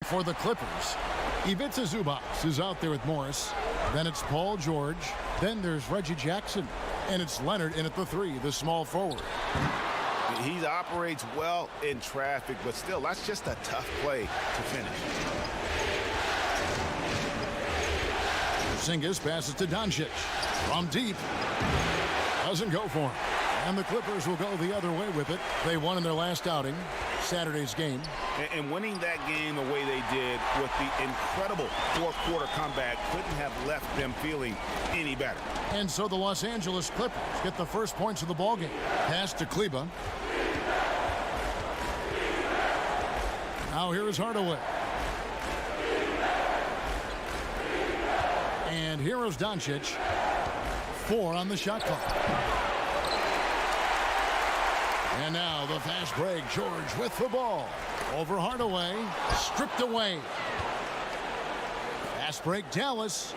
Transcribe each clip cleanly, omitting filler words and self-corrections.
for the Clippers, Ivica Zubac is out there with Morris. Then it's Paul George. Then there's Reggie Jackson. And it's Leonard in at the 3, the small forward. He operates well in traffic, but still, that's just a tough play to finish. Porzingis passes to Doncic. From deep. Doesn't go for him. And the Clippers will go the other way with it. They won in their last outing, Saturday's game. And winning that game the way they did with the incredible fourth-quarter comeback couldn't have left them feeling any better. And so the Los Angeles Clippers get the first points of the ballgame. Pass to Kleba. Now here is Hardaway. And here is Doncic. 4 on the shot clock. And now the fast break. George with the ball. Over Hardaway. Stripped away. Fast break Dallas.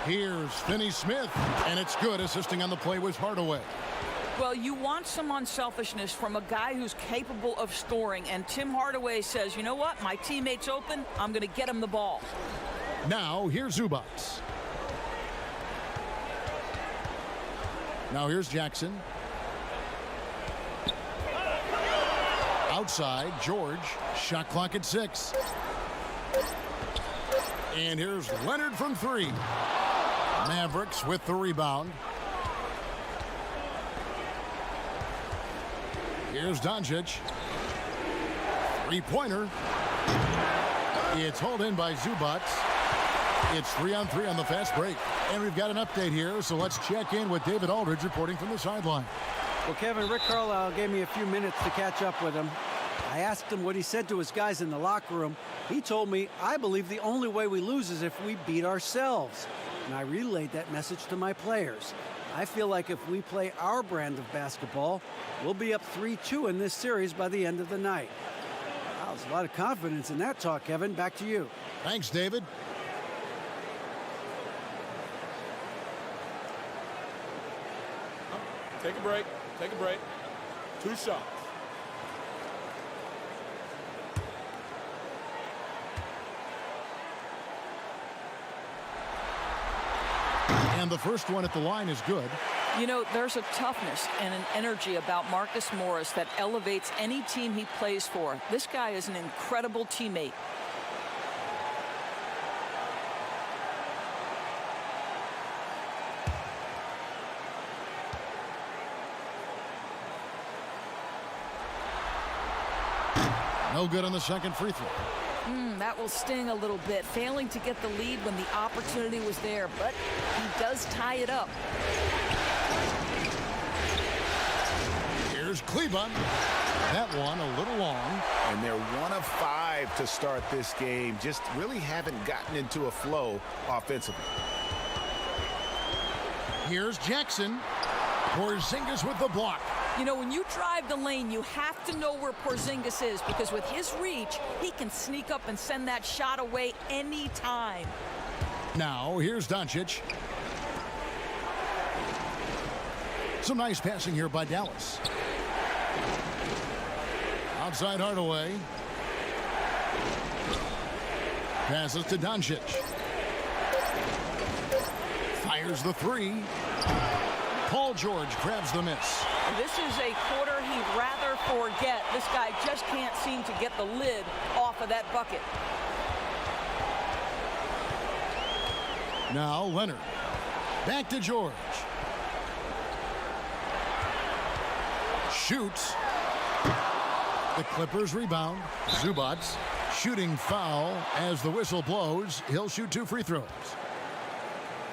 Here's Finney-Smith. And it's good. Assisting on the play was Hardaway. Well, you want some unselfishness from a guy who's capable of scoring. And Tim Hardaway says, you know what? My teammate's open. I'm going to get him the ball. Now here's Zubac. Now here's Jackson. Outside, George. Shot clock at 6. And here's Leonard from 3. Mavericks with the rebound. Here's Doncic. Three-pointer. It's hauled in by Zubac. It's 3-on-3 on the fast break. And we've got an update here, so let's check in with David Aldridge reporting from the sideline. Well, Kevin, Rick Carlisle gave me a few minutes to catch up with him. I asked him what he said to his guys in the locker room. He told me, I believe the only way we lose is if we beat ourselves. And I relayed that message to my players. I feel like if we play our brand of basketball, we'll be up 3-2 in this series by the end of the night. Wow, there's a lot of confidence in that talk, Kevin. Back to you. Thanks, David. Take a break. Take a break. 2 shots. And the first one at the line is good. You know, there's a toughness and an energy about Marcus Morris that elevates any team he plays for. This guy is an incredible teammate. No good on the second free throw. That will sting a little bit, failing to get the lead when the opportunity was there, but he does tie it up. Here's Kleba. That one a little long. And they're 1 of 5 to start this game. Just really haven't gotten into a flow offensively. Here's Jackson. Porzingis with the block. You know, when you drive the lane, you have to know where Porzingis is, because with his reach, he can sneak up and send that shot away anytime. Now, here's Doncic. Some nice passing here by Dallas. Outside Hardaway. Passes to Doncic. Fires the 3. Paul George grabs the miss. This is a quarter he'd rather forget. This guy just can't seem to get the lid off of that bucket. Now Leonard. Back to George. Shoots. The Clippers rebound. Zubac shooting foul as the whistle blows. He'll shoot 2 free throws.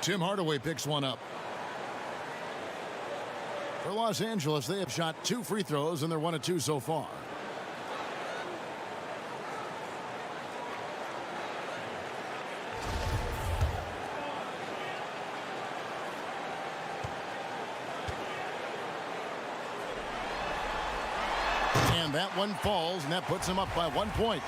Tim Hardaway picks one up. For Los Angeles, they have shot 2 free throws, and they're 1 of 2 so far. And that one falls, and that puts him up by 1 point.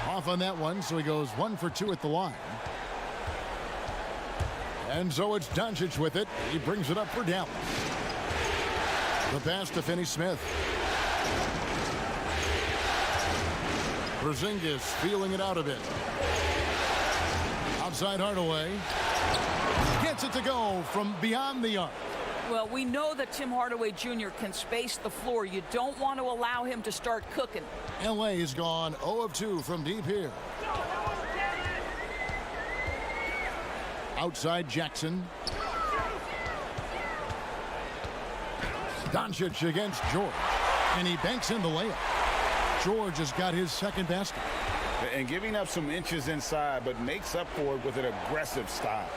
Off on that one, so he goes 1 for 2 at the line. And so it's Doncic with it. He brings it up for Dallas. The pass to Finney-Smith. Porzingis feeling it out a bit. Outside Hardaway. Gets it to go from beyond the arc. Well, we know that Tim Hardaway Jr. can space the floor. You don't want to allow him to start cooking. LA's gone 0 of 2 from deep here. Outside Jackson. Doncic against George. And he banks in the layup. George has got his second basket. And giving up some inches inside, but makes up for it with an aggressive style.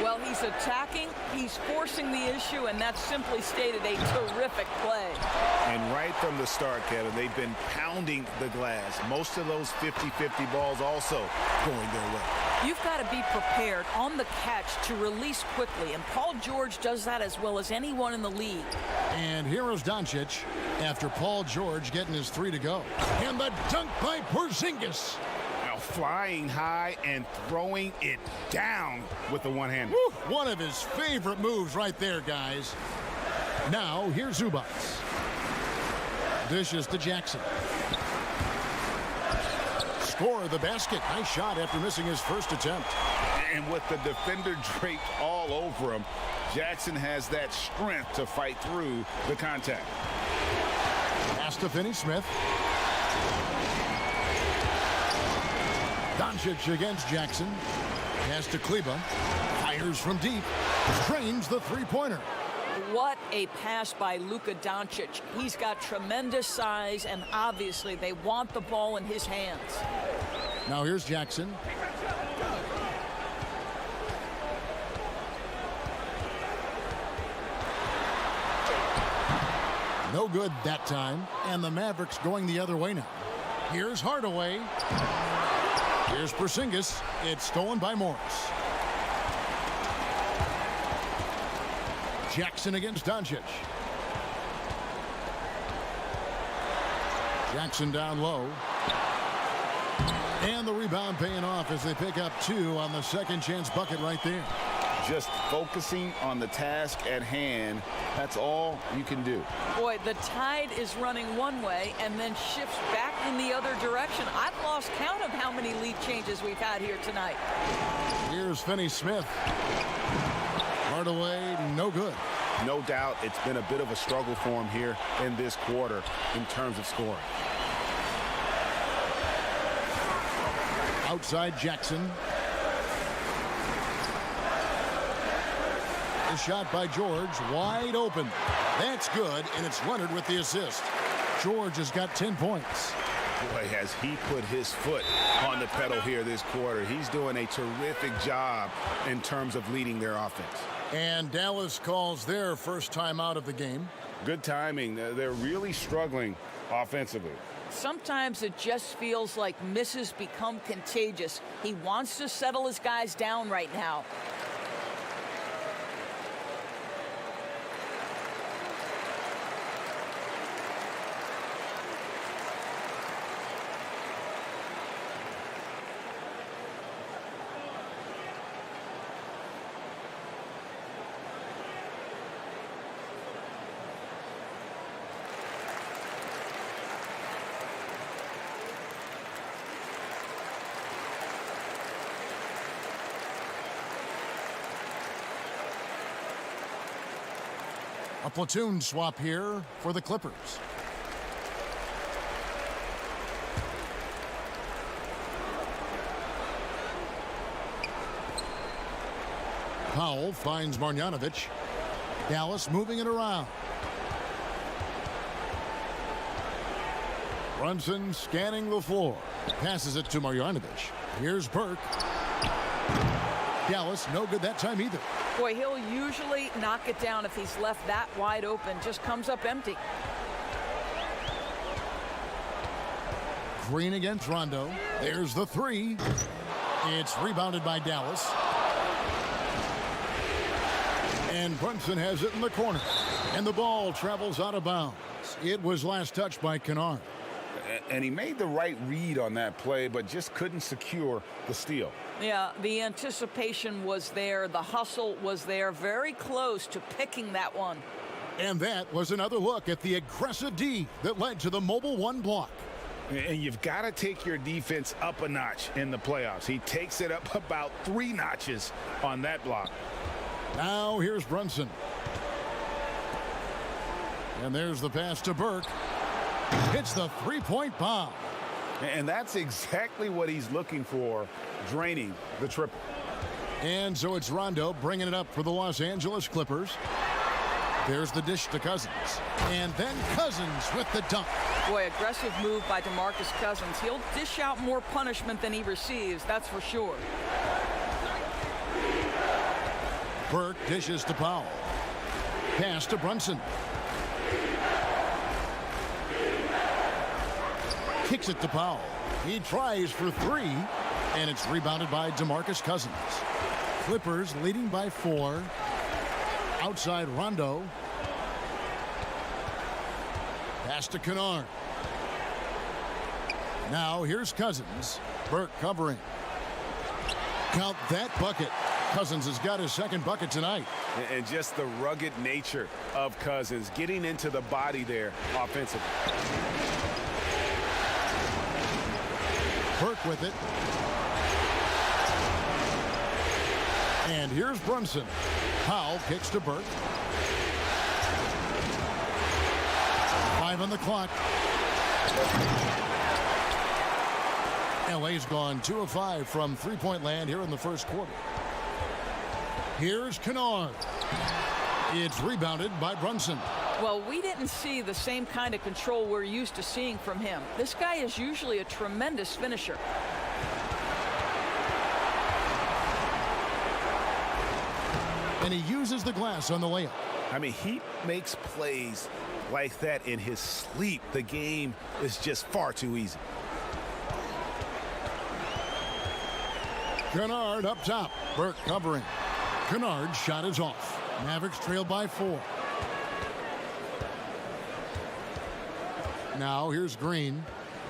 Well, he's attacking, he's forcing the issue, and that's simply stated a terrific play. And right from the start, Kevin, they've been pounding the glass. Most of those 50-50 balls also going their way. You've got to be prepared on the catch to release quickly, and Paul George does that as well as anyone in the league. And here is Doncic after Paul George getting his 3 to go. And the dunk by Porzingis. Now flying high and throwing it down with the one-hander. One of his favorite moves right there, guys. Now, here's Zubats. Dishes to Jackson. Score the basket. Nice shot after missing his first attempt. And with the defender draped all over him, Jackson has that strength to fight through the contact. Pass to Finney-Smith. Doncic against Jackson. Pass to Kleba. Fires from deep. Trains the three-pointer. What a pass by Luka Doncic. He's got tremendous size, and obviously they want the ball in his hands. Now here's Jackson. No good that time, and the Mavericks going the other way now. Here's Hardaway. Here's Porzingis. It's stolen by Morris. Jackson against Doncic. Jackson down low. And the rebound paying off as they pick up 2 on the second chance bucket right there. Just focusing on the task at hand, that's all you can do. Boy, the tide is running one way and then shifts back in the other direction. I've lost count of how many lead changes we've had here tonight. Here's Finney-Smith. Hardaway, no good. No doubt it's been a bit of a struggle for him here in this quarter in terms of scoring. Outside Jackson. The shot by George, wide open. That's good, and it's Leonard with the assist. George has got 10 points. Boy, has he put his foot on the pedal here this quarter. He's doing a terrific job in terms of leading their offense. And Dallas calls their first time out of the game. Good timing. They're really struggling offensively. Sometimes it just feels like misses become contagious. He wants to settle his guys down right now. A platoon swap here for the Clippers. Powell finds Marjanovic. Dallas moving it around. Brunson scanning the floor. Passes it to Marjanovic. Here's Burke. Dallas no good that time either. Boy, he'll usually knock it down if he's left that wide open. Just comes up empty. Green against Rondo. There's the 3. It's rebounded by Dallas. And Brunson has it in the corner. And the ball travels out of bounds. It was last touched by Kennard. And he made the right read on that play, but just couldn't secure the steal. Yeah, the anticipation was there. The hustle was there. Very close to picking that one. And that was another look at the aggressive D that led to the Mobile 1 block. And you've got to take your defense up a notch in the playoffs. He takes it up about 3 notches on that block. Now here's Brunson. And there's the pass to Burke. Hits the three-point bomb. And that's exactly what he's looking for, draining the triple. And so it's Rondo bringing it up for the Los Angeles Clippers. There's the dish to Cousins. And then Cousins with the dunk. Boy, aggressive move by DeMarcus Cousins. He'll dish out more punishment than he receives, that's for sure. Burke dishes to Powell. Pass to Brunson. Kicks it to Powell. He tries for 3, and it's rebounded by DeMarcus Cousins. Clippers leading by 4. Outside Rondo. Pass to Kennard. Now here's Cousins. Burke covering. Count that bucket. Cousins has got his second bucket tonight. And just the rugged nature of Cousins, getting into the body there offensively. Burke with it. And here's Brunson. Powell kicks to Burke. 5 on the clock. LA's gone 2 of 5 from three-point land here in the first quarter. Here's Kennard. It's rebounded by Brunson. Well, we didn't see the same kind of control we're used to seeing from him. This guy is usually a tremendous finisher. And he uses the glass on the layup. I mean, he makes plays like that in his sleep. The game is just far too easy. Kennard up top. Burke covering. Kennard's shot is off. Mavericks trail by 4. Now here's Green.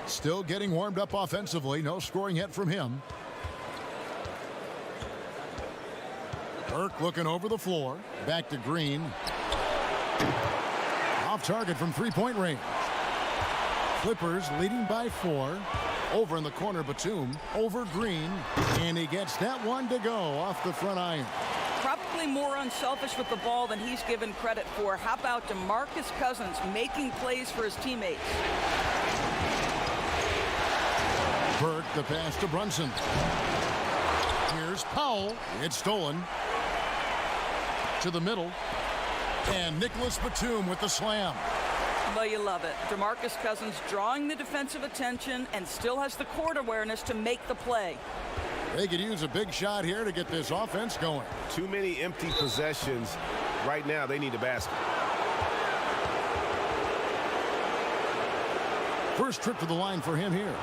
Still getting warmed up offensively. No scoring yet from him. Burke looking over the floor. Back to Green. Off target from three-point range. Clippers leading by 4. Over in the corner, Batum. Over Green. And he gets that one to go off the front iron. Probably more unselfish with the ball than he's given credit for. How about DeMarcus Cousins making plays for his teammates? Burke, the pass to Brunson. Here's Powell. It's stolen. To the middle. And Nicholas Batum with the slam. Well, you love it. DeMarcus Cousins drawing the defensive attention and still has the court awareness to make the play. They could use a big shot here to get this offense going. Too many empty possessions. Right now, they need a basket. First trip to the line for him here.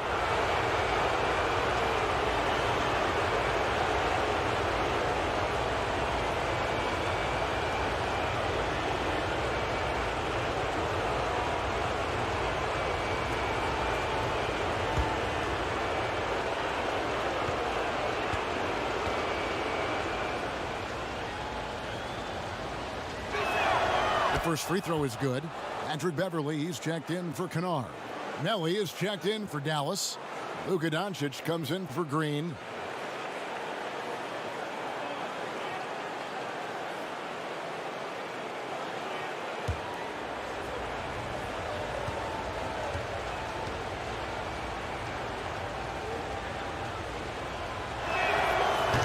First free throw is good. Patrick Beverly, he's checked in for Kennard. Nelly is checked in for Dallas. Luka Doncic comes in for Green.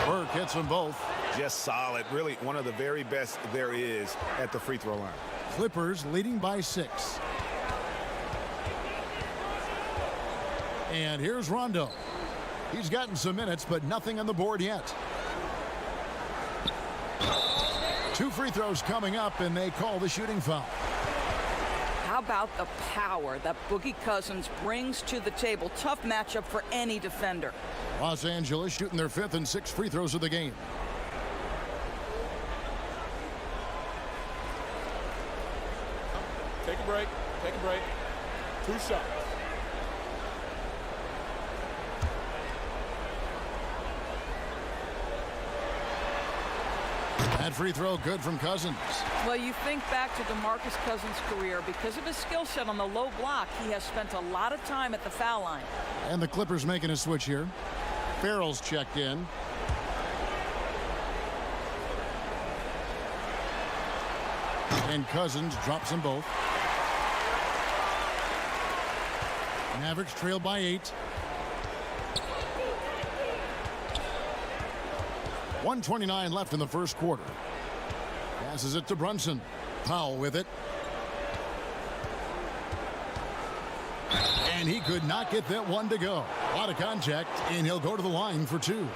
Burke hits them both. Just solid. Really one of the very best there is at the free throw line. Clippers leading by 6. And here's Rondo. He's gotten some minutes, but nothing on the board yet. 2 free throws coming up, and they call the shooting foul. How about the power that Boogie Cousins brings to the table? Tough matchup for any defender. Los Angeles shooting their 5th and 6th free throws of the game. Take a break. Take a break. 2 shots. That free throw good from Cousins. Well, you think back to DeMarcus Cousins' career. Because of his skill set on the low block, he has spent a lot of time at the foul line. And the Clippers making a switch here. Farrell's checked in. And Cousins drops them both. Mavericks trail by 8. 1:29 left in the first quarter. Passes it to Brunson. Powell with it. And he could not get that one to go. A lot of contact, and he'll go to the line for 2.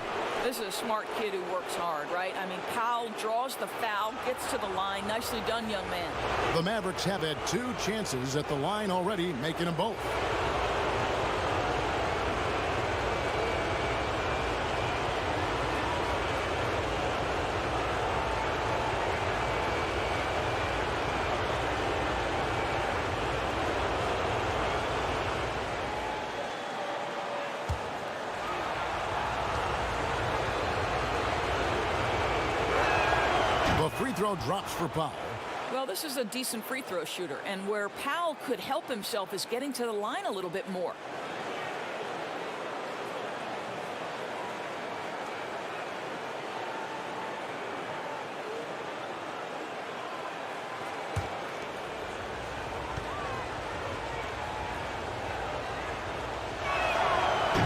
This is a smart kid who works hard, right? I mean, Powell draws the foul, gets to the line. Nicely done, young man. The Mavericks have had 2 chances at the line already, making them both. Free throw drops for Powell. Well, this is a decent free throw shooter, and where Powell could help himself is getting to the line a little bit more.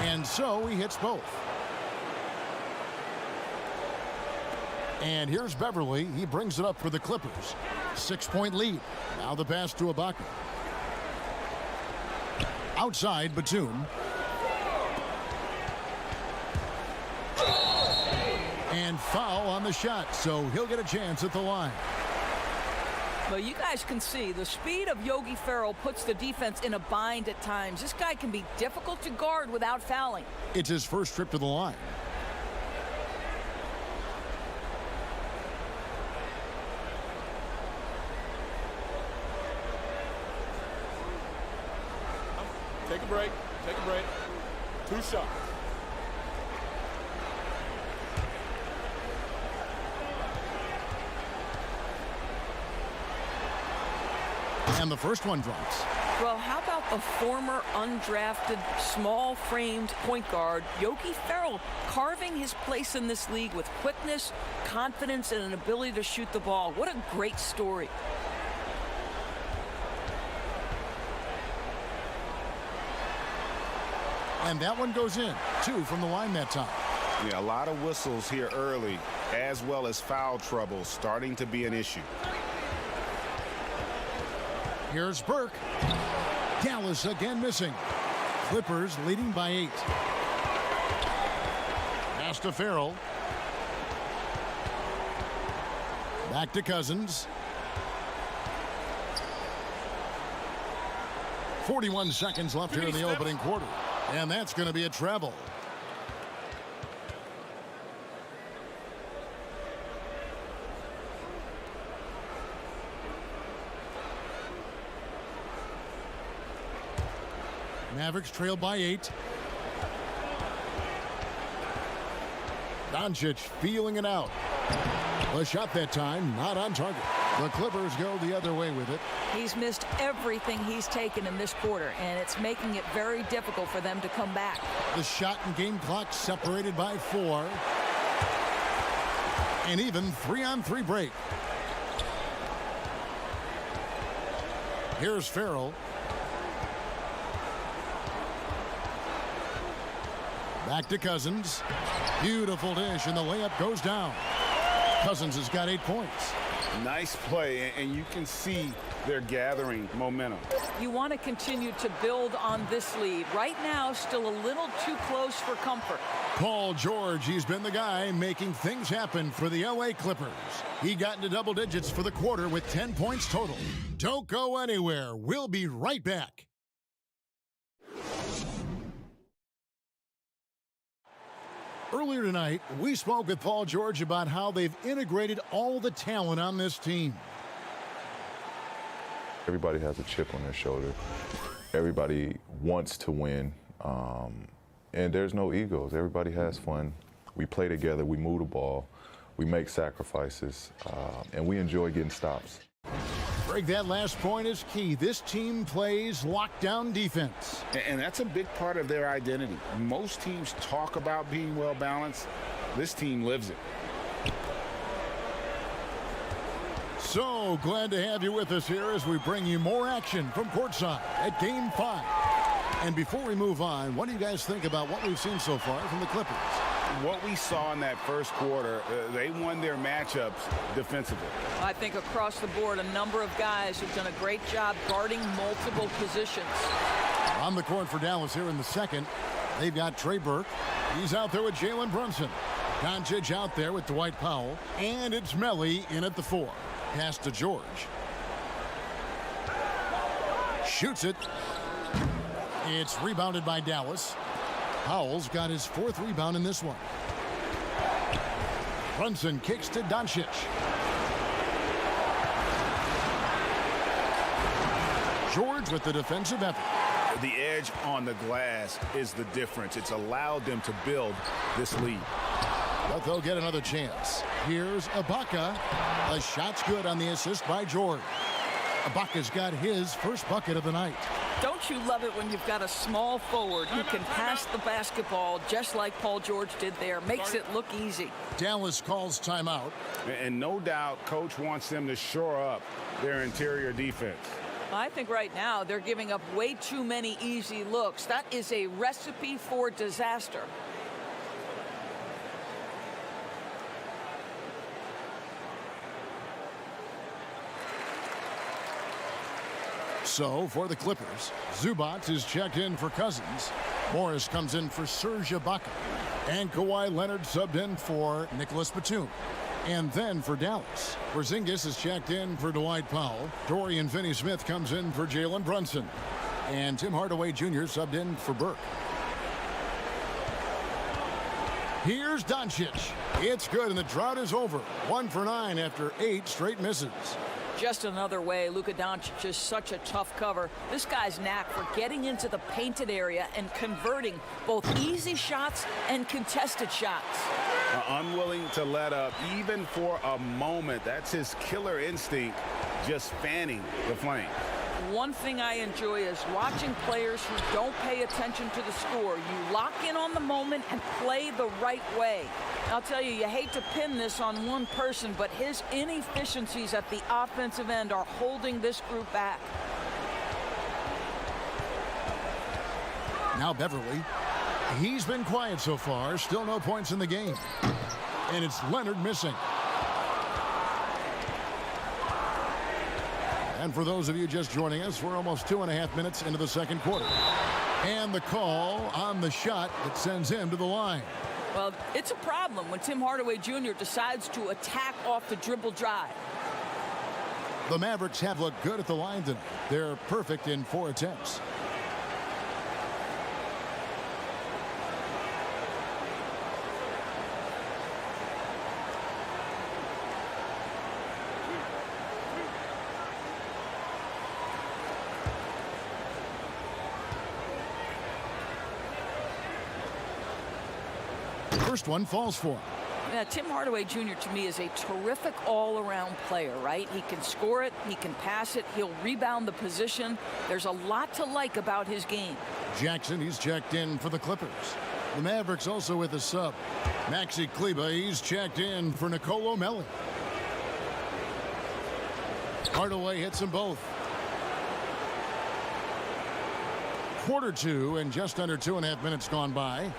And so he hits both. And here's Beverly. He brings it up for the Clippers. 6-point lead. Now the pass to Ibaka. Outside, Batum. And foul on the shot, so he'll get a chance at the line. Well, you guys can see the speed of Yogi Ferrell puts the defense in a bind at times. This guy can be difficult to guard without fouling. It's his first trip to the line. Take a break. Take a break. 2 shots. And the first one drops. Well, how about the former undrafted, small-framed point guard, Yogi Ferrell, carving his place in this league with quickness, confidence, and an ability to shoot the ball. What a great story. And that one goes in. 2 from the line that time. Yeah, a lot of whistles here early, as well as foul trouble starting to be an issue. Here's Burke. Dallas again missing. Clippers leading by 8. Pass to Ferrell. Back to Cousins. 41 seconds left here in the opening quarter. And that's going to be a travel. Mavericks trail by 8. Doncic feeling it out. The shot that time not on target. The Clippers go the other way with it. He's missed everything he's taken in this quarter, and it's making it very difficult for them to come back. The shot and game clock separated by 4. And even 3-on-3 break. Here's Ferrell. Back to Cousins. Beautiful dish, and the layup goes down. Cousins has got 8 points. Nice play, and you can see they're gathering momentum. You want to continue to build on this lead. Right now, still a little too close for comfort. Paul George, he's been the guy making things happen for the LA Clippers. He got into double digits for the quarter with 10 points total. Don't go anywhere. We'll be right back. Earlier tonight, we spoke with Paul George about how they've integrated all the talent on this team. Everybody has a chip on their shoulder. Everybody wants to win, and there's no egos. Everybody has fun. We play together. We move the ball. we make sacrifices, and we enjoy getting stops. Greg, that last point is key. This team plays lockdown defense. And that's a big part of their identity. Most teams talk about being well balanced. This team lives it. So glad to have you with us here as we bring you more action from courtside at Game 5. And before we move on, what do you guys think about what we've seen so far from the Clippers? What we saw in that first quarter, they won their matchups defensively. I think across the board, a number of guys who've done a great job guarding multiple positions. On the court for Dallas here in the second, they've got Trey Burke. He's out there with Jalen Brunson. Doncic out there with Dwight Powell. And it's Melly in at the 4. Pass to George. Shoots it. It's rebounded by Dallas. Powell's got his 4th rebound in this one. Brunson kicks to Doncic. George with the defensive effort. The edge on the glass is the difference. It's allowed them to build this lead. But they'll get another chance. Here's Ibaka. The shot's good on the assist by George. Ibaka's got his first bucket of the night. Don't you love it when you've got a small forward who can pass the basketball just like Paul George did there? Makes it look easy. Dallas calls timeout. And no doubt, coach wants them to shore up their interior defense. I think right now they're giving up way too many easy looks. That is a recipe for disaster. So for the Clippers, Zubac is checked in for Cousins. Morris comes in for Serge Ibaka. And Kawhi Leonard subbed in for Nicholas Batum. And then for Dallas, Porzingis is checked in for Dwight Powell. Dorian Finney-Smith comes in for Jalen Brunson. And Tim Hardaway Jr. subbed in for Burke. Here's Doncic. It's good, and the drought is over. 1 for 9 after 8 straight misses. Just another way, Luka Doncic is such a tough cover. This guy's knack for getting into the painted area and converting both easy shots and contested shots. Unwilling to let up even for a moment. That's his killer instinct, just fanning the flame. One thing I enjoy is watching players who don't pay attention to the score. You lock in on the moment and play the right way. I'll tell you, you hate to pin this on one person, but his inefficiencies at the offensive end are holding this group back. Now Beverly. He's been quiet so far. Still no points in the game. And it's Leonard missing. And for those of you just joining us, we're almost 2.5 minutes into the second quarter. And the call on the shot that sends him to the line. Well, it's a problem when Tim Hardaway Jr. decides to attack off the dribble drive. The Mavericks have looked good at the line tonight. They're perfect in 4 attempts. First one falls for him. Yeah, Tim Hardaway Jr. to me is a terrific all-around player, right? He can score it, he can pass it, he'll rebound the position. There's a lot to like about his game. Jackson, he's checked in for the Clippers. The Mavericks also with a sub. Maxi Kleber, he's checked in for Nicolo Melli. Hardaway hits them both. Quarter 2 and just under 2.5 minutes gone by.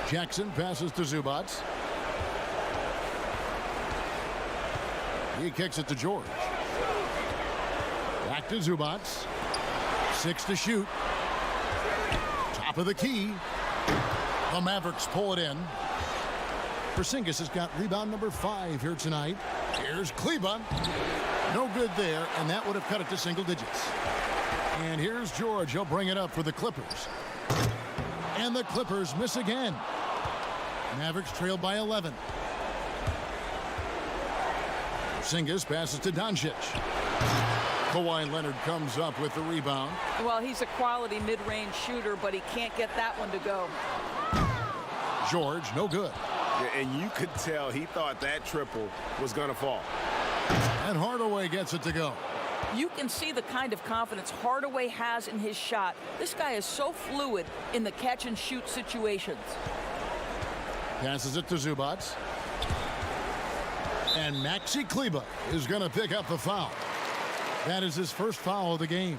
Jackson passes to Zubac. He kicks it to George. Back to Zubac. 6 to shoot. Top of the key. The Mavericks pull it in. Porzingis has got rebound number 5 here tonight. Here's Kleber. No good there, and that would have cut it to single digits. And here's George. He'll bring it up for the Clippers. And the Clippers miss again. Mavericks trail by 11. Porzingis passes to Doncic. Kawhi Leonard comes up with the rebound. Well, he's a quality mid-range shooter, but he can't get that one to go. George, no good. Yeah, and you could tell he thought that triple was going to fall. And Hardaway gets it to go. You can see the kind of confidence Hardaway has in his shot. This guy is so fluid in the catch-and-shoot situations. Passes it to Zubac. And Maxi Kleber is going to pick up the foul. That is his first foul of the game.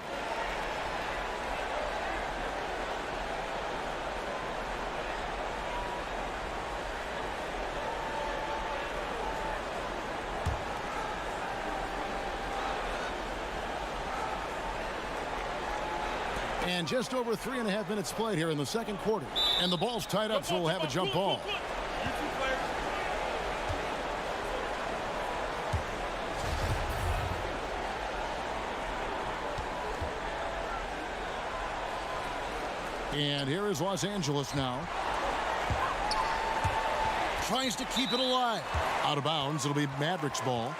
And just over 3.5 minutes played here in the second quarter. And the ball's tied up, so we'll have a jump ball. And here is Los Angeles now. Tries to keep it alive. Out of bounds. It'll be Mavericks ball.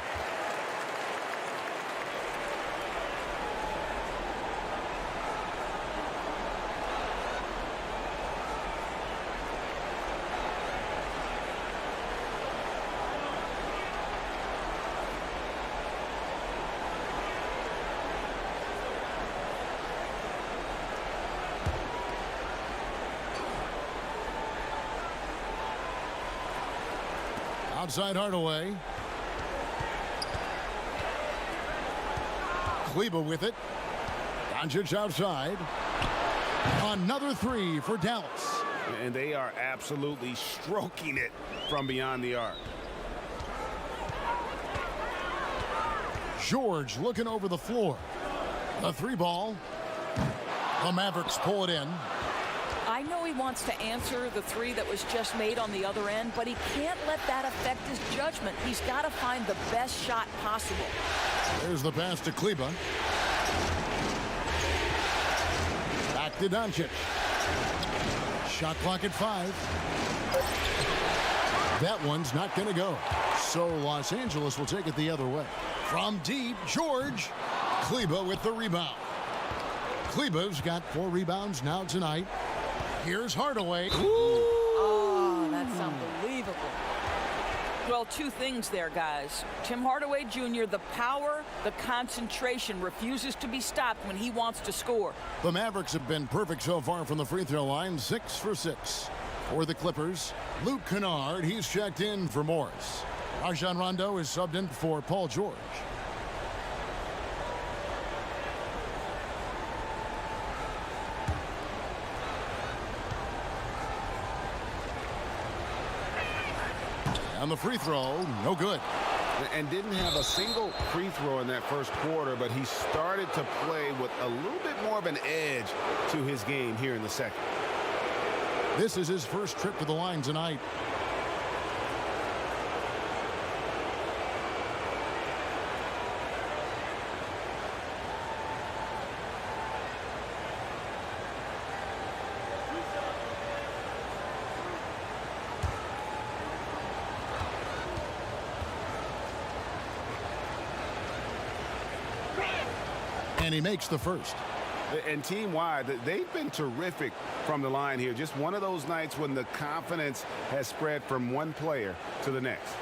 Outside Hardaway. Kleber with it. Doncic outside. Another three for Dallas. And they are absolutely stroking it from beyond the arc. George looking over the floor. The three ball. The Mavericks pull it in. I know he wants to answer the three that was just made on the other end, but he can't let that affect his judgment. He's got to find the best shot possible. There's the pass to Kleber. Back to Doncic. Shot clock at 5. That one's not going to go. So Los Angeles will take it the other way. From deep, George. Kleber with the rebound. Kleber's got 4 rebounds now tonight. Here's Hardaway. Oh, that's unbelievable. Well, 2 things there, guys. Tim Hardaway Jr., the power, the concentration, refuses to be stopped when he wants to score. The Mavericks have been perfect so far from the free throw line, 6 for 6. For the Clippers, Luke Kennard, he's checked in for Morris. Rajon Rondo is subbed in for Paul George. On the free throw, no good. And didn't have a single free throw in that first quarter, but he started to play with a little bit more of an edge to his game here in the second. This is his first trip to the line tonight. And he makes the first. And team-wide, they've been terrific from the line here. Just one of those nights when the confidence has spread from one player to the next.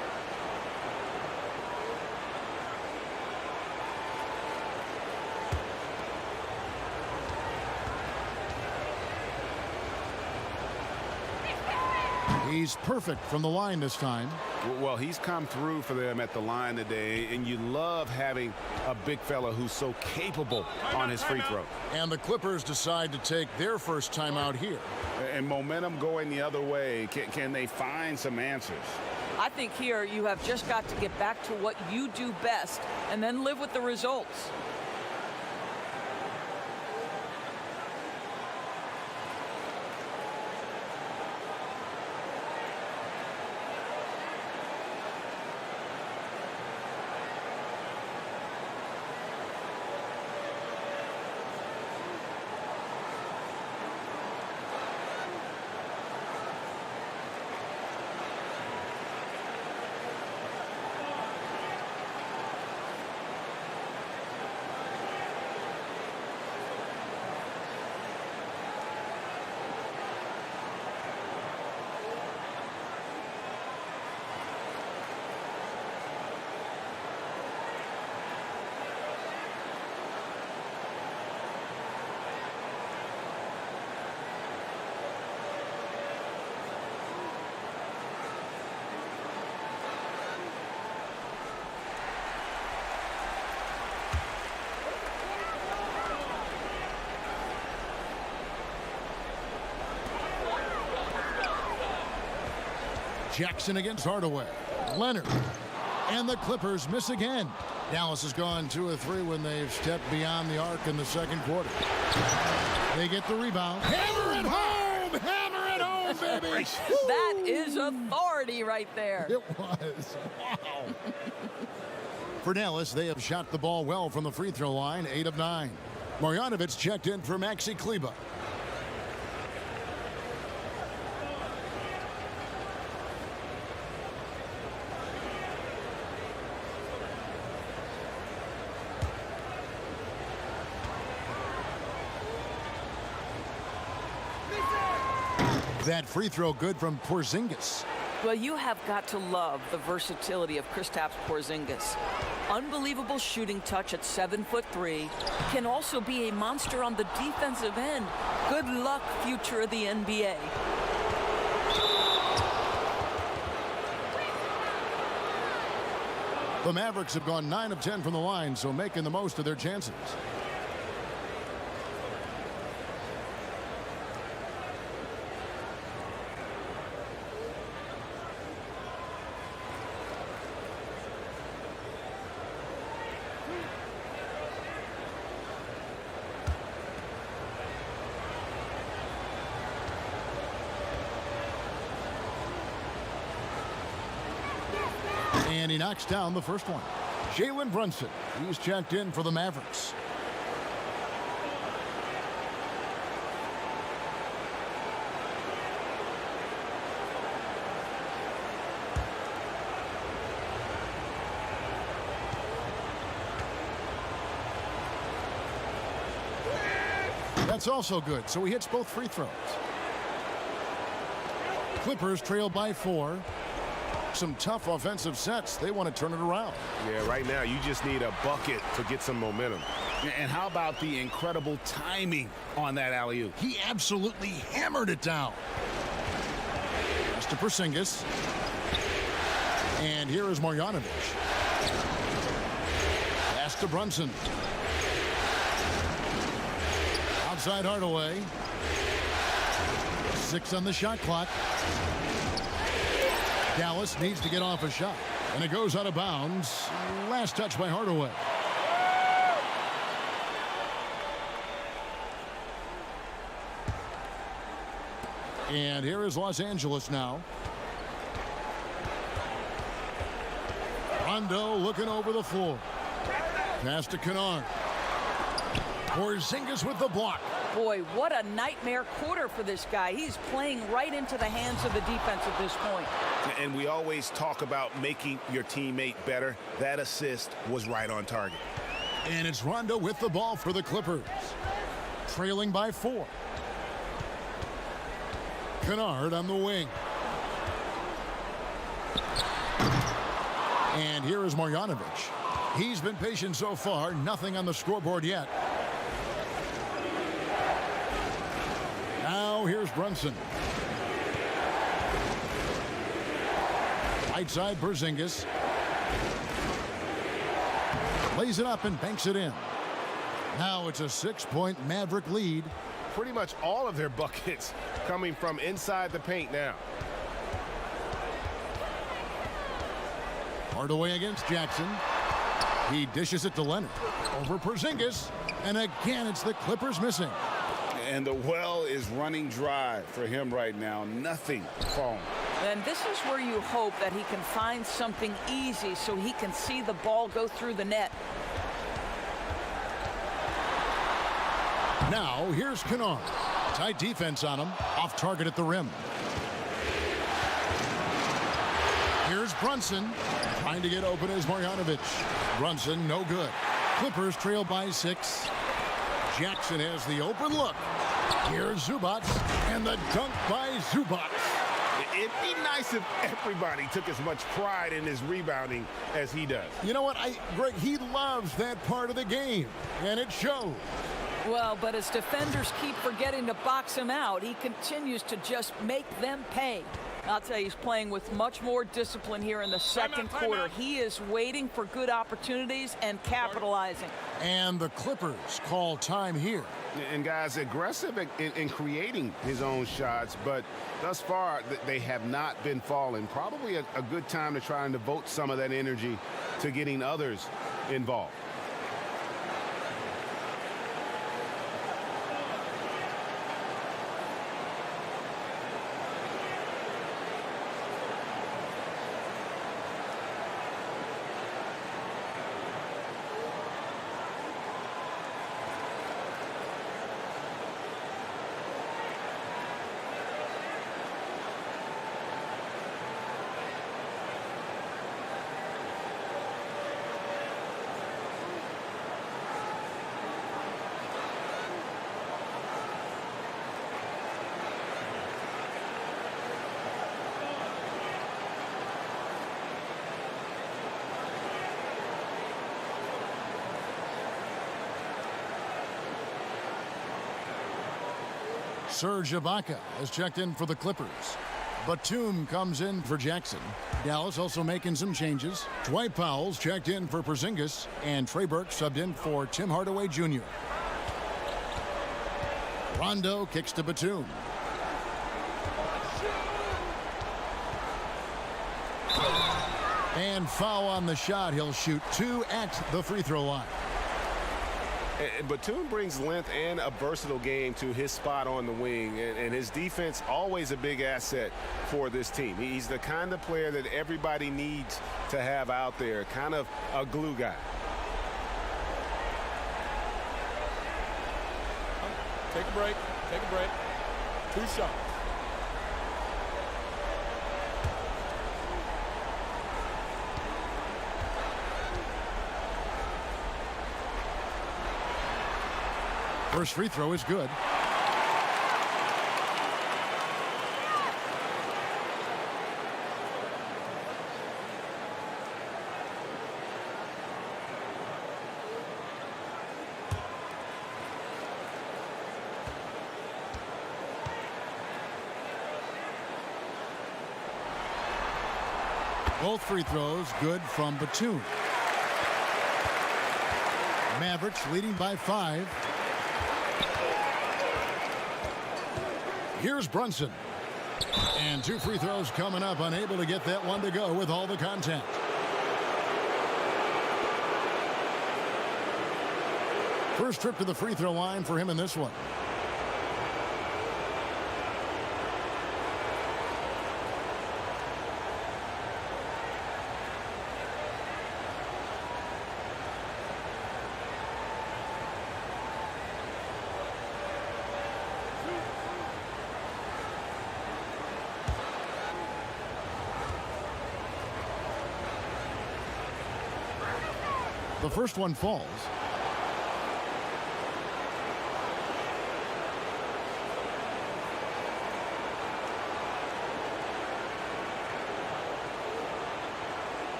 He's perfect from the line this time. Well, he's come through for them at the line today, and you love having a big fella who's so capable on his free throw. And the Clippers decide to take their first timeout here. And momentum going the other way. Can they find some answers? I think here you have just got to get back to what you do best and then live with the results. Jackson against Hardaway. Leonard. And the Clippers miss again. Dallas has gone 2 of 3 when they've stepped beyond the arc in the second quarter. They get the rebound. Hammer it home! Hammer it home, baby! That is authority right there. It was. Wow. For Dallas, they have shot the ball well from the free throw line, 8 of 9. Marjanovic checked in for Maxi Kleba. That free throw good from Porzingis. Well, you have got to love the versatility of Kristaps Porzingis. Unbelievable shooting touch at 7'3", can also be a monster on the defensive end. Good luck, future of the NBA. The Mavericks have gone 9 of 10 from the line, so making the most of their chances. And he knocks down the first one. Jalen Brunson, he's checked in for the Mavericks. That's also good, so he hits both free throws. Clippers trail by 4. Some tough offensive sets. They want to turn it around. Yeah, right now you just need a bucket to get some momentum. And how about the incredible timing on that alley-oop? He absolutely hammered it down. Pass to Porzingis. And here is Marjanovic. Pass to Brunson. Outside Hardaway. 6 on the shot clock. Dallas needs to get off a shot, and it goes out of bounds. Last touch by Hardaway. And here is Los Angeles now. Rondo looking over the floor. Pass to Kennard. Porzingis with the block. Boy, what a nightmare quarter for this guy. He's playing right into the hands of the defense at this point. And we always talk about making your teammate better. That assist was right on target. And it's Rondo with the ball for the Clippers. Trailing by 4. Kennard on the wing. And here is Marjanovic. He's been patient so far. Nothing on the scoreboard yet. Now here's Brunson. Right side Porzingis. Lays it up and banks it in. Now it's a 6-point Maverick lead. Pretty much all of their buckets coming from inside the paint now. Hardaway against Jackson. He dishes it to Leonard. Over Porzingis. And again, it's the Clippers missing. And the well is running dry for him right now. Nothing falling. And this is where you hope that he can find something easy so he can see the ball go through the net. Now, here's Kennard. Tight defense on him. Off target at the rim. Here's Brunson. Trying to get open is Marjanovic. Brunson, no good. Clippers trail by 6. Jackson has the open look. Here's Zubac, and the dunk by Zubac. It'd be nice if everybody took as much pride in his rebounding as he does. You know what, Greg, he loves that part of the game, and it shows. Well, but as defenders keep forgetting to box him out, he continues to just make them pay. I'll tell you, he's playing with much more discipline here in the second quarter. He is waiting for good opportunities and capitalizing. And the Clippers call time here. And guys, aggressive in creating his own shots, but thus far they have not been falling. Probably a good time to try and devote some of that energy to getting others involved. Serge Ibaka has checked in for the Clippers. Batum comes in for Jackson. Dallas also making some changes. Dwight Powell's checked in for Porzingis, and Trey Burke subbed in for Tim Hardaway Jr. Rondo kicks to Batum. And foul on the shot. He'll shoot 2 at the free throw line. And Batum brings length and a versatile game to his spot on the wing, and his defense always a big asset for this team. He's the kind of player that everybody needs to have out there, kind of a glue guy. Take a break. Take a break. 2 shots. First free throw is good. Both free throws good from Batum. Mavericks leading by 5. Here's Brunson. And 2 free throws coming up, unable to get that one to go with all the contact. First trip to the free throw line for him in this one. The first one falls.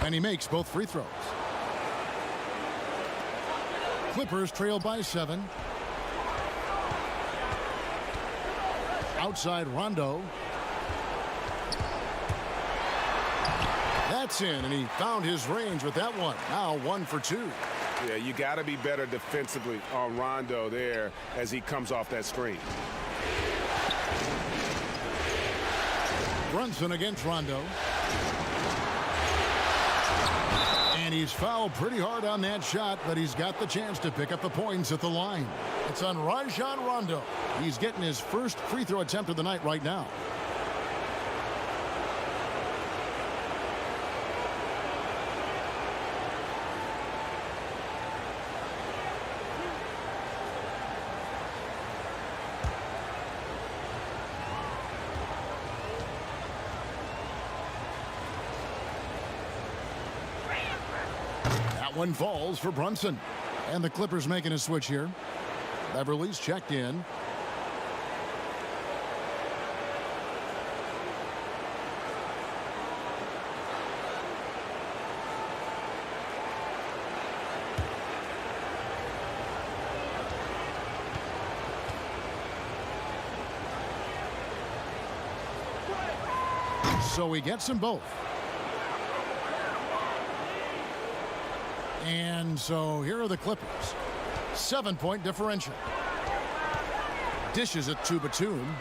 And he makes both free throws. Clippers trail by 7. Outside Rondo. That's in, and he found his range with that one. Now 1 for 2. Yeah, you got to be better defensively on Rondo there as he comes off that screen. Brunson against Rondo. And he's fouled pretty hard on that shot, but he's got the chance to pick up the points at the line. It's on Rajon Rondo. He's getting his first free throw attempt of the night right now. One falls for Brunson, and the Clippers making a switch here. Beverly's checked in. So he gets them both. And so here are the Clippers. 7-point differential. Dishes it to Batum.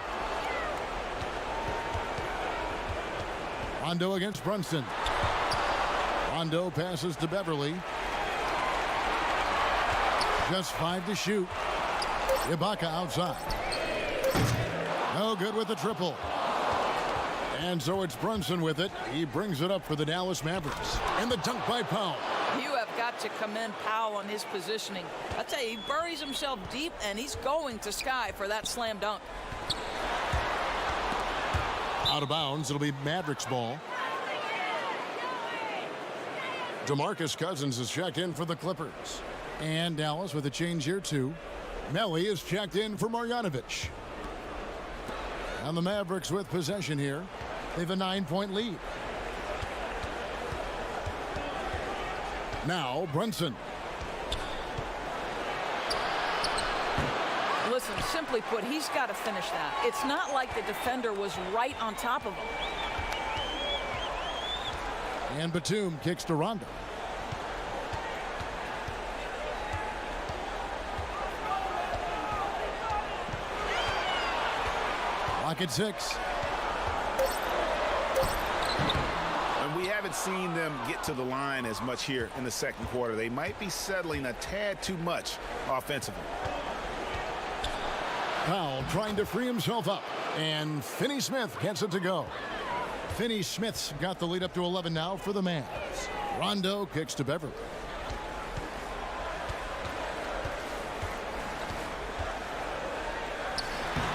Rondo against Brunson. Rondo passes to Beverly. Just 5 to shoot. Ibaka outside. No good with the triple. And so it's Brunson with it. He brings it up for the Dallas Mavericks. And the dunk by Powell. You have got to commend Powell on his positioning. I tell you, he buries himself deep, and he's going to sky for that slam dunk. Out of bounds. It'll be Mavericks ball. DeMarcus Cousins is checked in for the Clippers. And Dallas with a change here, too. Melly is checked in for Marjanovic. And the Mavericks with possession here. They have a 9-point lead. Now Brunson. Listen, simply put, he's got to finish that. It's not like the defender was right on top of him. And Batum kicks to Rondo. Lock at 6. And we haven't seen them get to the line as much here in the second quarter. They might be settling a tad too much offensively. Powell trying to free himself up. And Finney Smith gets it to go. Finney Smith's got the lead up to 11 now for the Mavs. Rondo kicks to Beverly.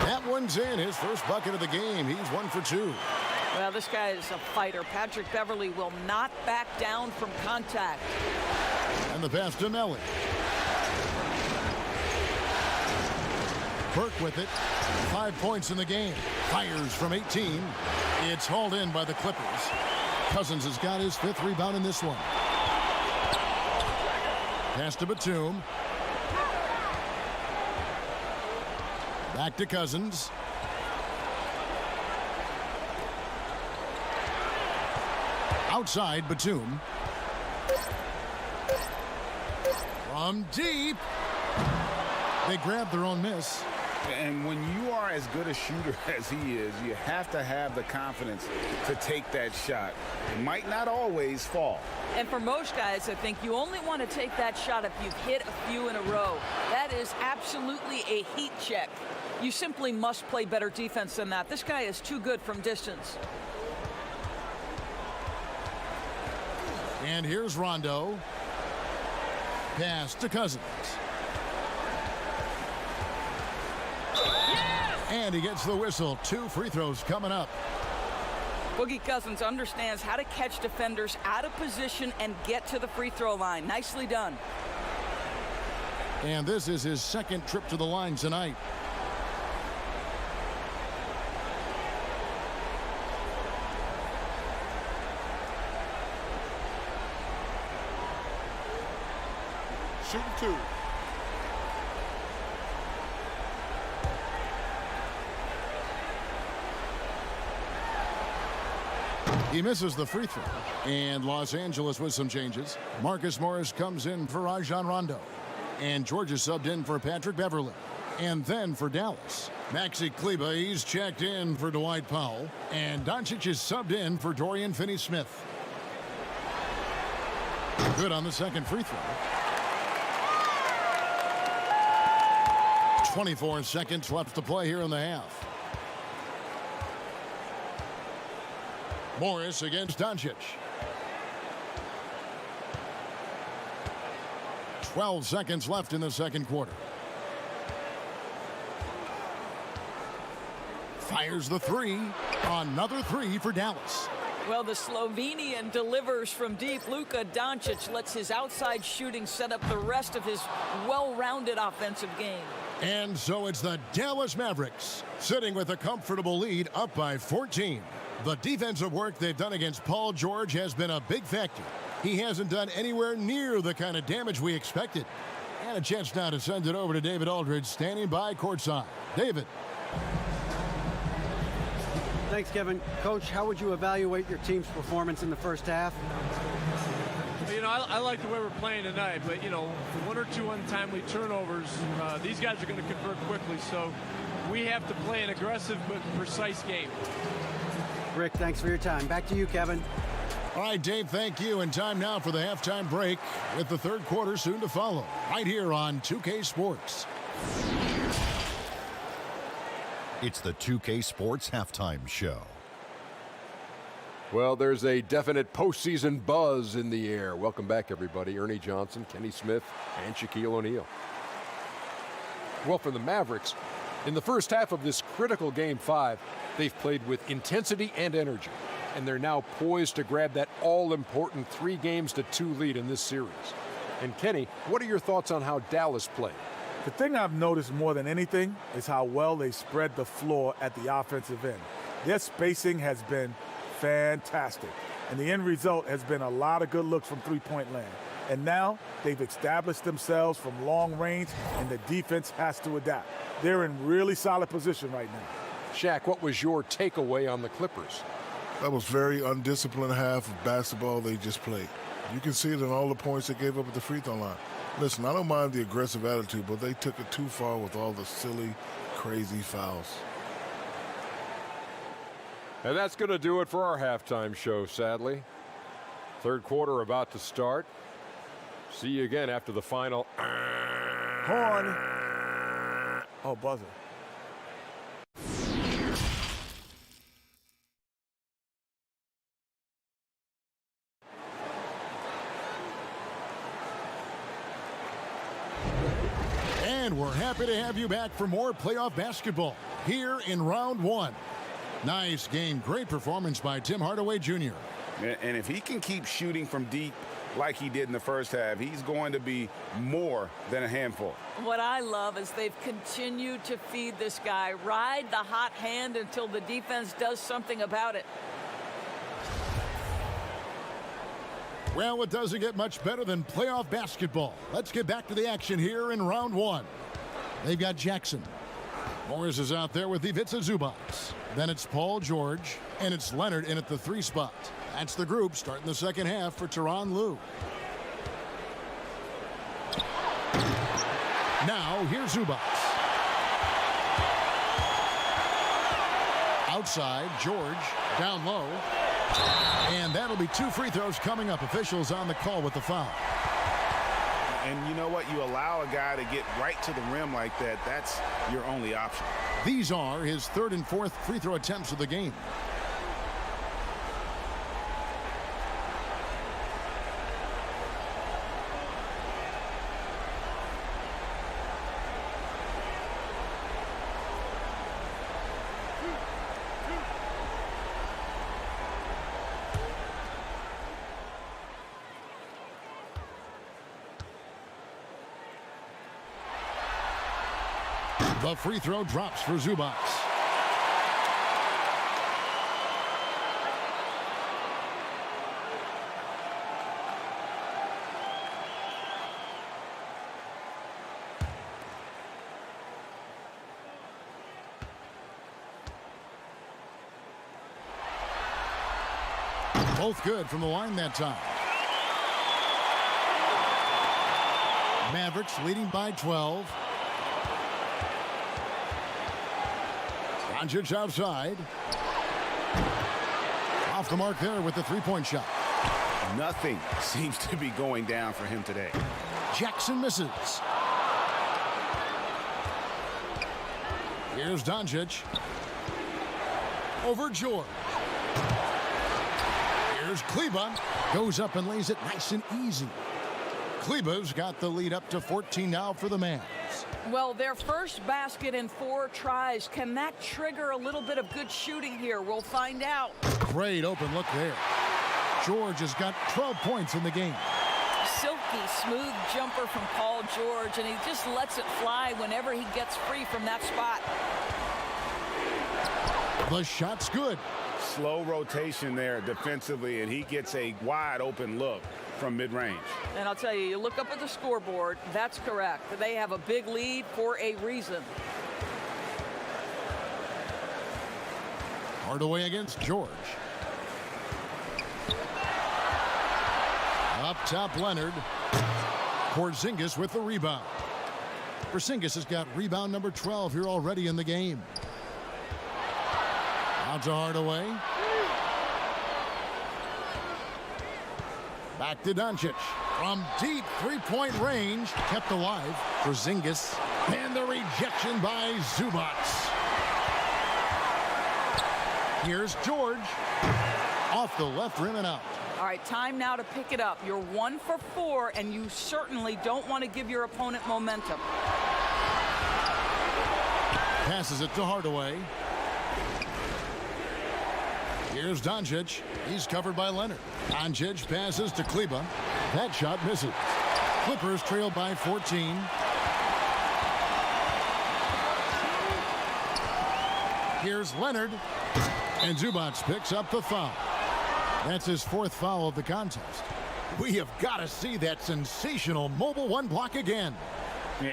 That one's in. His first bucket of the game. He's 1 for 2. Well, this guy is a fighter. Patrick Beverly will not back down from contact. And the pass to Melly. Burke with it. 5 points in the game. Fires from 18. It's hauled in by the Clippers. Cousins has got his 5th rebound in this one. Pass to Batum. Back to Cousins. Outside, Batum. From deep. They grab their own miss. And when you are as good a shooter as he is, you have to have the confidence to take that shot. It might not always fall. And for most guys, I think you only want to take that shot if you've hit a few in a row. That is absolutely a heat check. You simply must play better defense than that. This guy is too good from distance. And here's Rondo. Pass to Cousins. And he gets the whistle. 2 free throws coming up. Boogie Cousins understands how to catch defenders out of position and get to the free throw line. Nicely done. And this is his 2nd trip to the line tonight. Shooting 2. He misses the free throw. And Los Angeles with some changes. Marcus Morris comes in for Rajon Rondo. And Georgia subbed in for Patrick Beverly. And then for Dallas, Maxi Kleber, he's checked in for Dwight Powell. And Doncic is subbed in for Dorian Finney-Smith. Good on the 2nd free throw. 24 seconds left to play here in the half. Morris against Doncic. 12 seconds left in the second quarter. Fires the 3. Another 3 for Dallas. Well, the Slovenian delivers from deep. Luka Doncic lets his outside shooting set up the rest of his well-rounded offensive game. And so it's the Dallas Mavericks sitting with a comfortable lead, up by 14. The defensive work they've done against Paul George has been a big factor. He hasn't done anywhere near the kind of damage we expected. And a chance now to send it over to David Aldridge, standing by courtside. David. Thanks, Kevin. Coach, how would you evaluate your team's performance in the first half? You know, I like the way we're playing tonight, but, you know, one or two untimely turnovers, these guys are going to convert quickly, so we have to play an aggressive but precise game. Rick, thanks for your time. Back to you, Kevin. All right, Dave, thank you. And time now for the halftime break with the third quarter soon to follow right here on 2K Sports. It's the 2K Sports Halftime Show. Well, there's a definite postseason buzz in the air. Welcome back, everybody. Ernie Johnson, Kenny Smith, and Shaquille O'Neal. Well, for the Mavericks, in the first half of this critical Game 5, they've played with intensity and energy, and they're now poised to grab that all-important 3-2 lead in this series. And Kenny, what are your thoughts on how Dallas played? The thing I've noticed more than anything is how well they spread the floor at the offensive end. Their spacing has been fantastic, and the end result has been a lot of good looks from three-point land. And now they've established themselves from long range, and the defense has to adapt. They're in really solid position right now. Shaq, what was your takeaway on the Clippers? That was very undisciplined half of basketball they just played. You can see it in all the points they gave up at the free throw line. Listen, I don't mind the aggressive attitude, but they took it too far with all the silly, crazy fouls. And that's going to do it for our halftime show, sadly. Third quarter about to start. See you again after the final. Horn. Oh, buzzer. And we're happy to have you back for more playoff basketball here in round one. Nice game. Great performance by Tim Hardaway Jr. And if he can keep shooting from deep like he did in the first half, he's going to be more than a handful. What I love is they've continued to feed this guy, ride the hot hand until the defense does something about it. Well, it doesn't get much better than playoff basketball. Let's get back to the action here in round one. They've got Jackson. Morris is out there with Ivica Zubac. Then it's Paul George, and it's Leonard in at the 3 spot. That's the group starting the second half for Tyronn Lue. Now, here's Zubac. Outside, George, down low. And that'll be 2 free throws coming up. Officials on the call with the foul. And you know what? You allow a guy to get right to the rim like that. That's your only option. These are his 3rd and 4th free throw attempts of the game. The free throw drops for Zubac. Both good from the line that time. Mavericks leading by 12. Doncic outside. Off the mark there with the three-point shot. Nothing seems to be going down for him today. Jackson misses. Here's Doncic. Over George. Here's Kleba. Goes up and lays it nice and easy. Kleba's got the lead up to 14 now for the Mavs. Well, their first basket in 4 tries. Can that trigger a little bit of good shooting here? We'll find out. Great open look there. George has got 12 points in the game. Silky, smooth jumper from Paul George, and he just lets it fly whenever he gets free from that spot. The shot's good. Slow rotation there defensively, and he gets a wide open look from mid-range. And I'll tell you, you look up at the scoreboard, that's correct. They have a big lead for a reason. Hardaway against George. Up top, Leonard. Porzingis with the rebound. Porzingis has got rebound number 12 here already in the game. Out to Hardaway. Back to Doncic. From deep three-point range, kept alive. Porzingis. And the rejection by Zubac. Here's George. Off the left rim and out. All right, time now to pick it up. You're 1 for 4, and you certainly don't want to give your opponent momentum. Passes it to Hardaway. Here's Doncic. He's covered by Leonard. Doncic passes to Kleba. That shot misses. Clippers trail by 14. Here's Leonard. And Zubac picks up the foul. That's his 4th foul of the contest. We have got to see that sensational mobile one block again.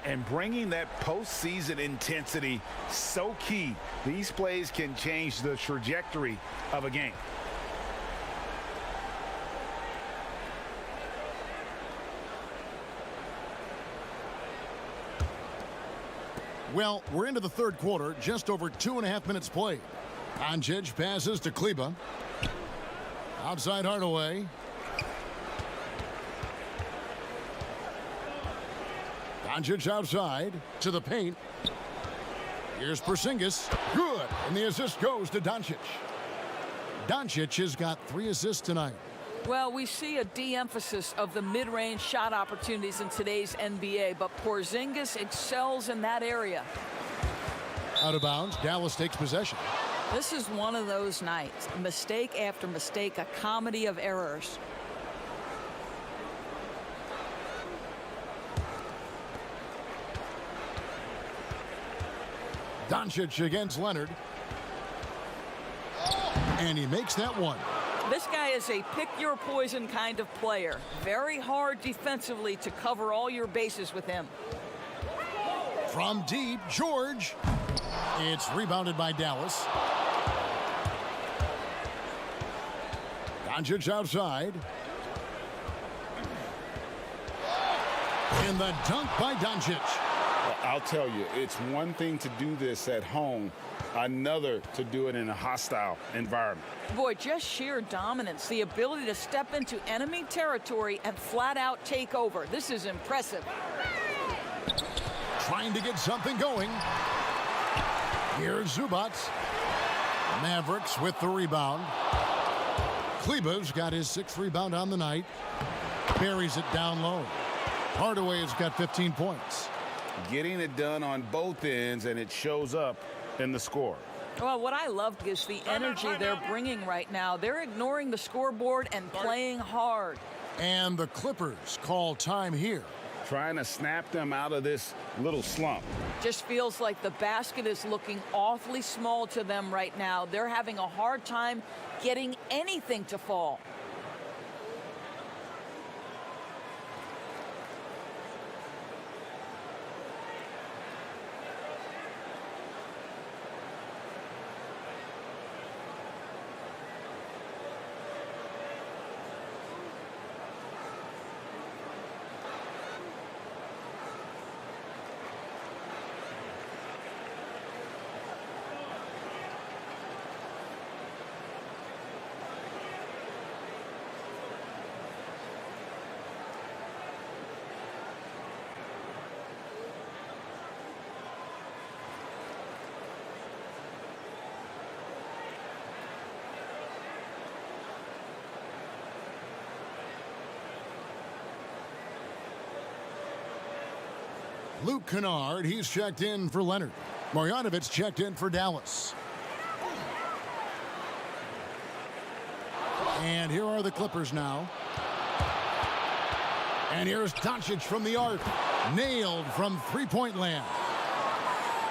And bringing that postseason intensity, so key. These plays can change the trajectory of a game. Well, we're into the 3rd quarter, just over 2.5 minutes played. Doncic passes to Kleba. Outside Hardaway. Doncic outside to the paint. Here's Porzingis. Good. And the assist goes to Doncic. Doncic has got 3 assists tonight. Well, we see a de-emphasis of the mid-range shot opportunities in today's NBA, but Porzingis excels in that area. Out of bounds, Dallas takes possession. This is one of those nights. Mistake after mistake, a comedy of errors. Doncic against Leonard. And he makes that one. This guy is a pick-your-poison kind of player. Very hard defensively to cover all your bases with him. From deep, George. It's rebounded by Dallas. Doncic outside. And the dunk by Doncic. I'll tell you, it's one thing to do this at home, another to do it in a hostile environment. Boy, just sheer dominance, the ability to step into enemy territory and flat out take over. This is impressive. Trying to get something going. Here's Zubac. Mavericks with the rebound. Kleba's got his 6th rebound on the night. Buries it down low. Hardaway has got 15 points. Getting it done on both ends, and it shows up in the score. Well, what I love is the energy they're bringing right now. They're ignoring the scoreboard and playing hard. And the Clippers call time here. Trying to snap them out of this little slump. Just feels like the basket is looking awfully small to them right now. They're having a hard time getting anything to fall. Luke Kennard, he's checked in for Leonard. Marjanovic checked in for Dallas. And here are the Clippers now. And here's Doncic from the arc. Nailed from three-point land.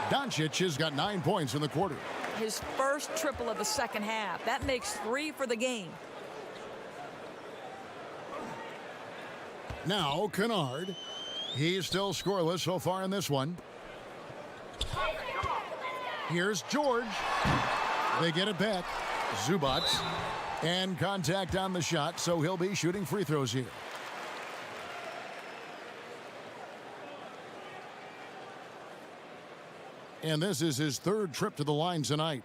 Doncic has got 9 points in the quarter. His first triple of the second half. That makes 3 for the game. Now Kennard. He's still scoreless so far in this one. Here's George. They get it back. Zubac. And contact on the shot, so he'll be shooting free throws here. And this is his third trip to the line tonight.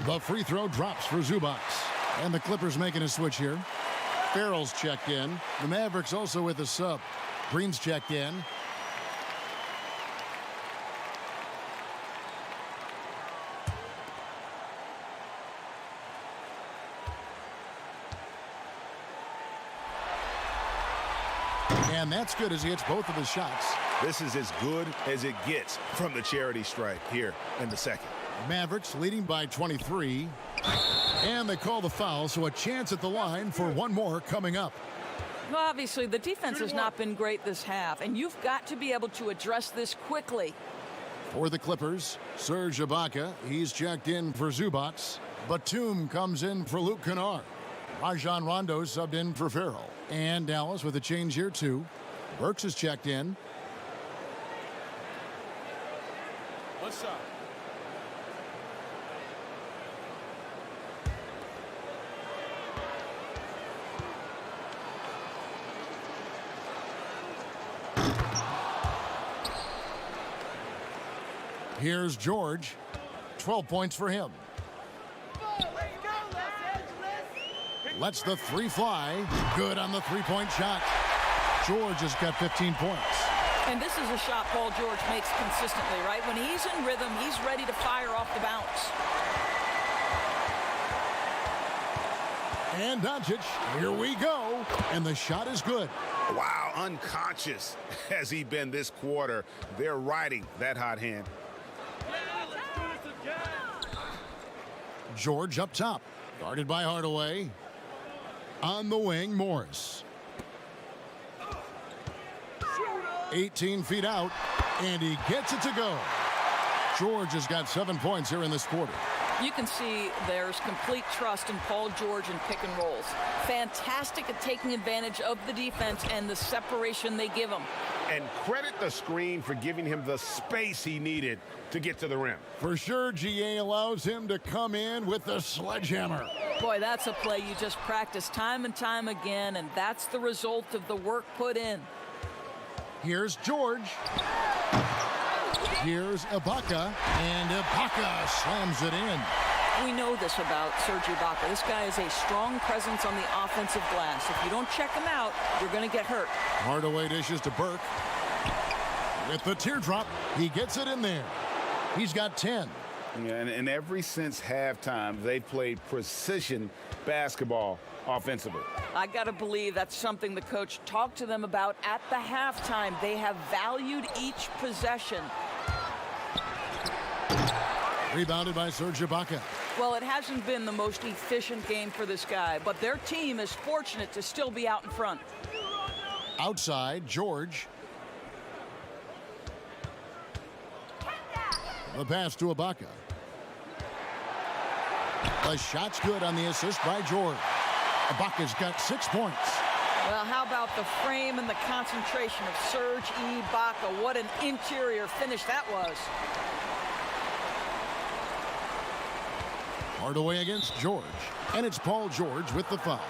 The free throw drops for Zubac. And the Clippers making a switch here. Farrell's checked in. The Mavericks also with a sub. Green's checked in. And that's good as he hits both of his shots. This is as good as it gets from the charity stripe here in the second. Mavericks leading by 23. And they call the foul, so a chance at the line for one more coming up. Well, obviously, the defense has not been great this half, and you've got to be able to address this quickly. For the Clippers, Serge Ibaka, he's checked in for Zubac. Batum comes in for Luke Kennard. Rajon Rondo subbed in for Farrell. And Dallas with a change here, too. Burks is checked in. One shot. Here's George. 12 points for him. Lets the three fly. Good on the three-point shot. George has got 15 points. And this is a shot Paul George makes consistently, right? When he's in rhythm, he's ready to fire off the bounce. And Doncic, here we go. And the shot is good. Wow, unconscious has he been this quarter. They're riding that hot hand. George up top. Guarded by Hardaway. On the wing, Morris. 18 feet out, and he gets it to go. George has got 7 points here in this quarter. You can see there's complete trust in Paul George in pick and rolls. Fantastic at taking advantage of the defense and the separation they give him. And credit the screen for giving him the space he needed to get to the rim. For sure, GA allows him to come in with the sledgehammer. Boy, that's a play you just practice time and time again, and that's the result of the work put in. Here's George. Here's Ibaka, and Ibaka slams it in. We know this about Serge Ibaka. This guy is a strong presence on the offensive glass. If you don't check him out, you're going to get hurt. Hardaway dishes to Burke. With the teardrop, he gets it in there. He's got 10. Yeah, and ever since halftime, they've played precision basketball offensively. I got to believe that's something the coach talked to them about at the halftime. They have valued each possession. Rebounded by Serge Ibaka. Well, it hasn't been the most efficient game for this guy, but their team is fortunate to still be out in front. Outside, George. The pass to Ibaka. The shot's good on the assist by George. Ibaka's got 6 points. Well, how about the frame and the concentration of Serge Ibaka? What an interior finish that was. Hardaway against George. And it's Paul George with the foul.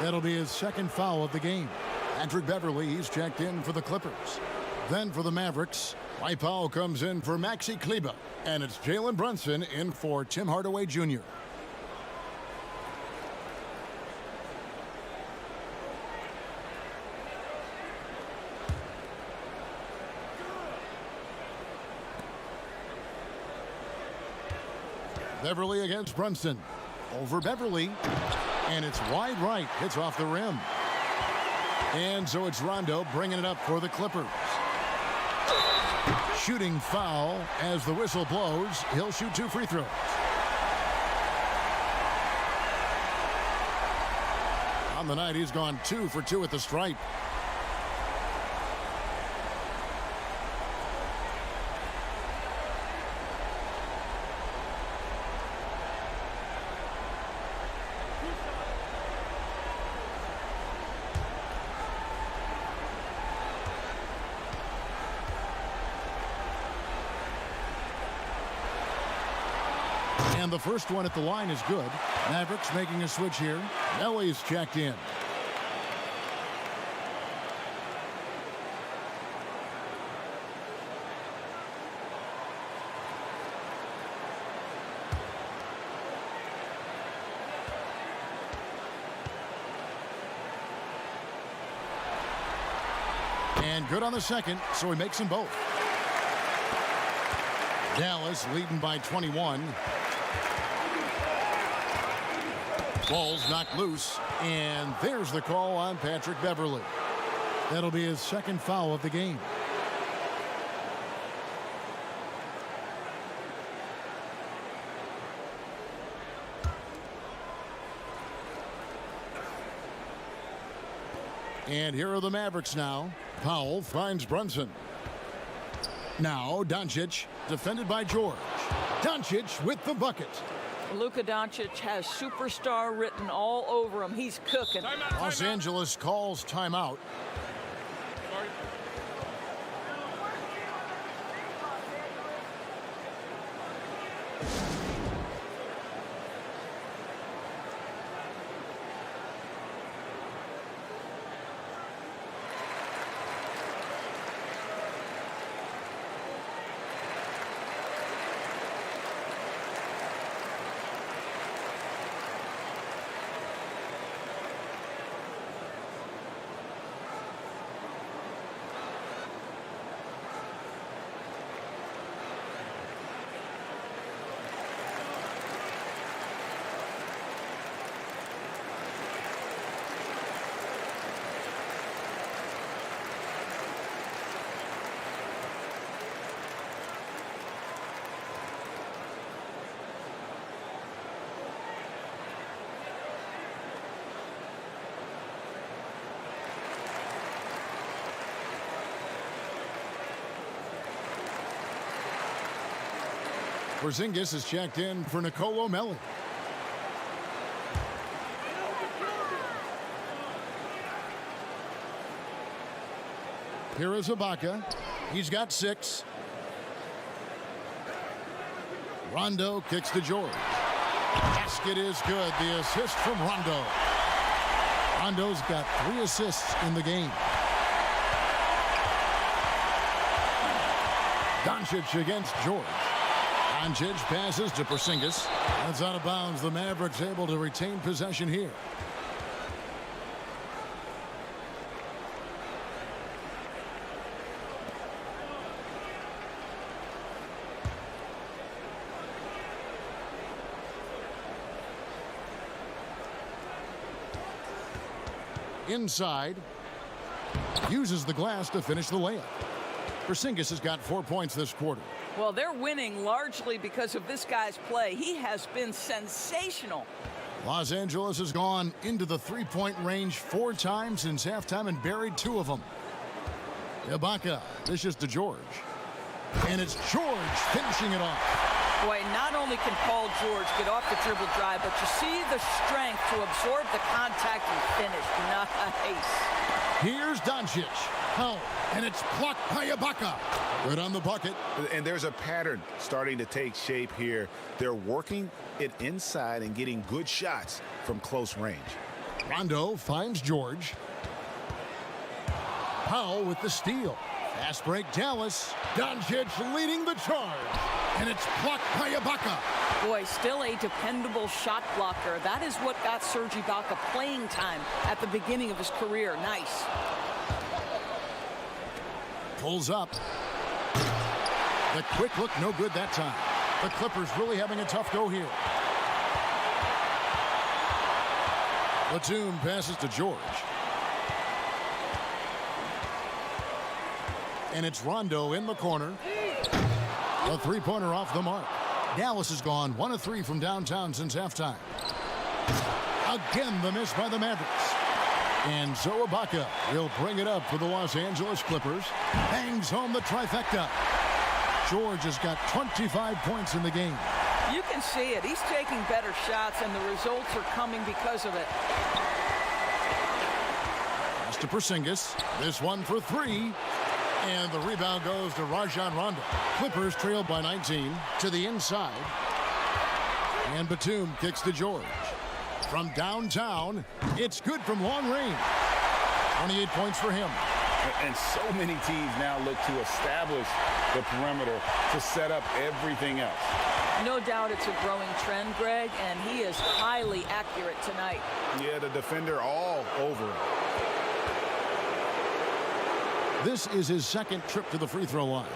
That'll be his second foul of the game. Patrick Beverly, he's checked in for the Clippers. Then for the Mavericks, Dwight Powell comes in for Maxi Kleber. And it's Jalen Brunson in for Tim Hardaway Jr. Beverly against Brunson. Over Beverly. And it's wide right. Hits off the rim. And so it's Rondo bringing it up for the Clippers. Shooting foul as the whistle blows. He'll shoot 2 free throws. On the night, he's gone 2 for 2 at the stripe. And the first one at the line is good. Mavericks making a switch here. Ellie's checked in. And good on the second, so he makes them both. Dallas leading by 21. Ball's knocked loose, and there's the call on Patrick Beverley. That'll be his second foul of the game. And here are the Mavericks now. Powell finds Brunson. Now Doncic, defended by George. Doncic with the bucket. Luka Doncic has superstar written all over him. He's cooking. Los Angeles calls timeout. Porzingis is checked in for Nicolo Melli. Here is Ibaka. He's got 6. Rondo kicks to George. Basket is good. The assist from Rondo. Rondo's got 3 assists in the game. Doncic against George. Doncic passes to Porzingis. That's out of bounds. The Mavericks able to retain possession here. Inside. Uses the glass to finish the layup. Porzingis has got 4 points this quarter. Well, they're winning largely because of this guy's play. He has been sensational. Los Angeles has gone into the three-point range 4 times since halftime and buried 2 of them. Ibaka dishes to George. And it's George finishing it off. Boy, not only can Paul George get off the dribble drive, but you see the strength to absorb the contact and finish. Nice. Here's Doncic. Oh, and it's blocked by Ibaka. Good on the bucket. And there's a pattern starting to take shape here. They're working it inside and getting good shots from close range. Rondo finds George. Powell with the steal. Fast break Dallas. Doncic leading the charge. And it's blocked by Ibaka. Boy, still a dependable shot blocker. That is what got Serge Ibaka playing time at the beginning of his career. Nice. Pulls up. The quick look, no good that time. The Clippers really having a tough go here. Batum passes to George. And it's Rondo in the corner. A three-pointer off the mark. Dallas has gone 1 of 3 from downtown since halftime. Again, the miss by the Mavericks. And Zoe Ibaka will bring it up for the Los Angeles Clippers. Bangs home the trifecta. George has got 25 points in the game. You can see it. He's taking better shots, and the results are coming because of it. Pass to Porzingis. This one for three. And the rebound goes to Rajon Rondo. Clippers trail by 19 to the inside. And Batum kicks to George. From downtown, it's good from long range. 28 points for him. And so many teams now look to establish the perimeter to set up everything else. No doubt it's a growing trend, Greg, and he is highly accurate tonight. Yeah, the defender all over him. This is his second trip to the free throw line.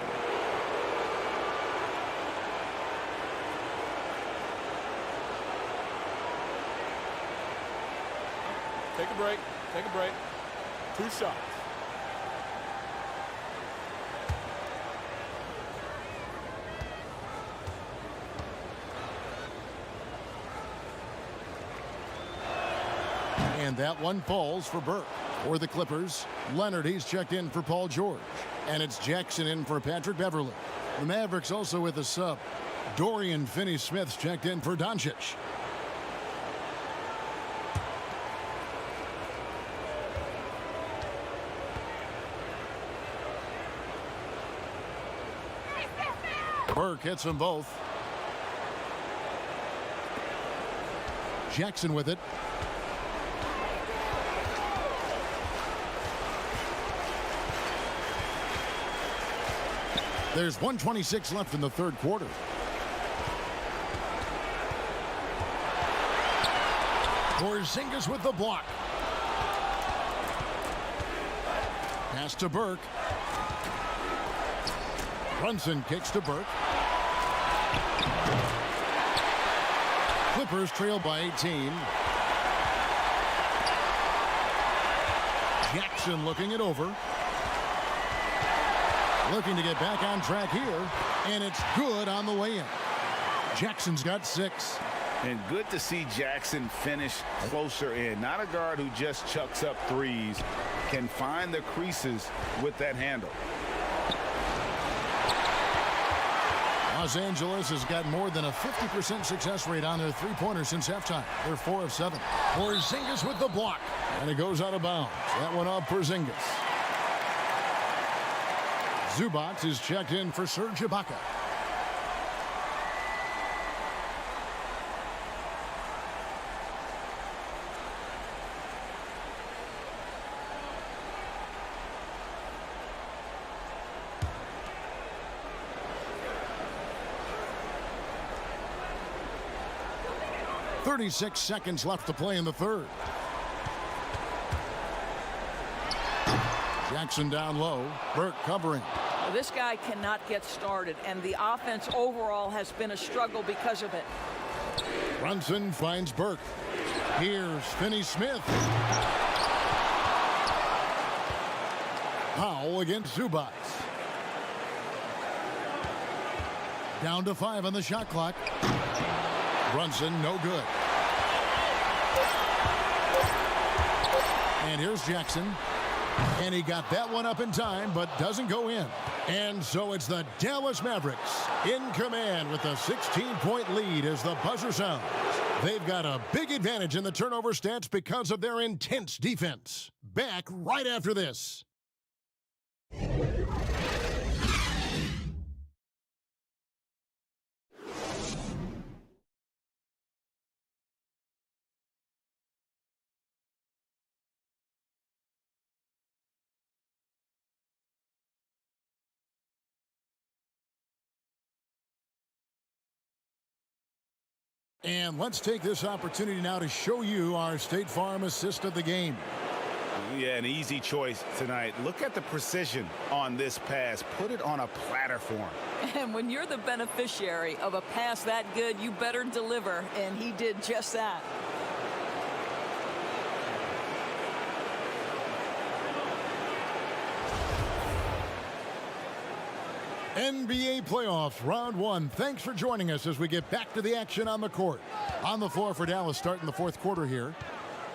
Take a break. Take a break. 2 shots. And that one falls for Burke. For the Clippers, Leonard, he's checked in for Paul George. And it's Jackson in for Patrick Beverley. The Mavericks also with a sub. Dorian Finney-Smith's checked in for Doncic. Burke hits them both. Jackson with it. There's 1:26 left in the third quarter. Porzingis with the block. Pass to Burke. Brunson kicks to Burke. Clippers trail by 18. Jackson looking it over. Looking to get back on track here, and it's good on the way in. Jackson's got 6. And good to see Jackson finish closer in. Not a guard who just chucks up threes. Can find the creases with that handle. Los Angeles has got more than a 50% success rate on their three-pointers since halftime. They're 4 of 7. Porzingis with the block, and it goes out of bounds. That one off Porzingis. Zubac is checked in for Serge Ibaka. .36 seconds left to play in the third. Jackson down low. Burke covering. Well, this guy cannot get started, and the offense overall has been a struggle because of it. Brunson finds Burke. Here's Finney-Smith. Powell against Zubac. Down to 5 on the shot clock. Brunson, no good. And here's Jackson. And he got that one up in time, but doesn't go in. And so it's the Dallas Mavericks in command with a 16-point lead as the buzzer sounds. They've got a big advantage in the turnover stats because of their intense defense. Back right after this. And let's take this opportunity now to show you our State Farm assist of the game. Yeah, an easy choice tonight. Look at the precision on this pass. Put it on a platter for him. And when you're the beneficiary of a pass that good, you better deliver, and he did just that. NBA playoffs, round 1. Thanks for joining us as we get back to the action on the court. On the floor for Dallas starting the fourth quarter here.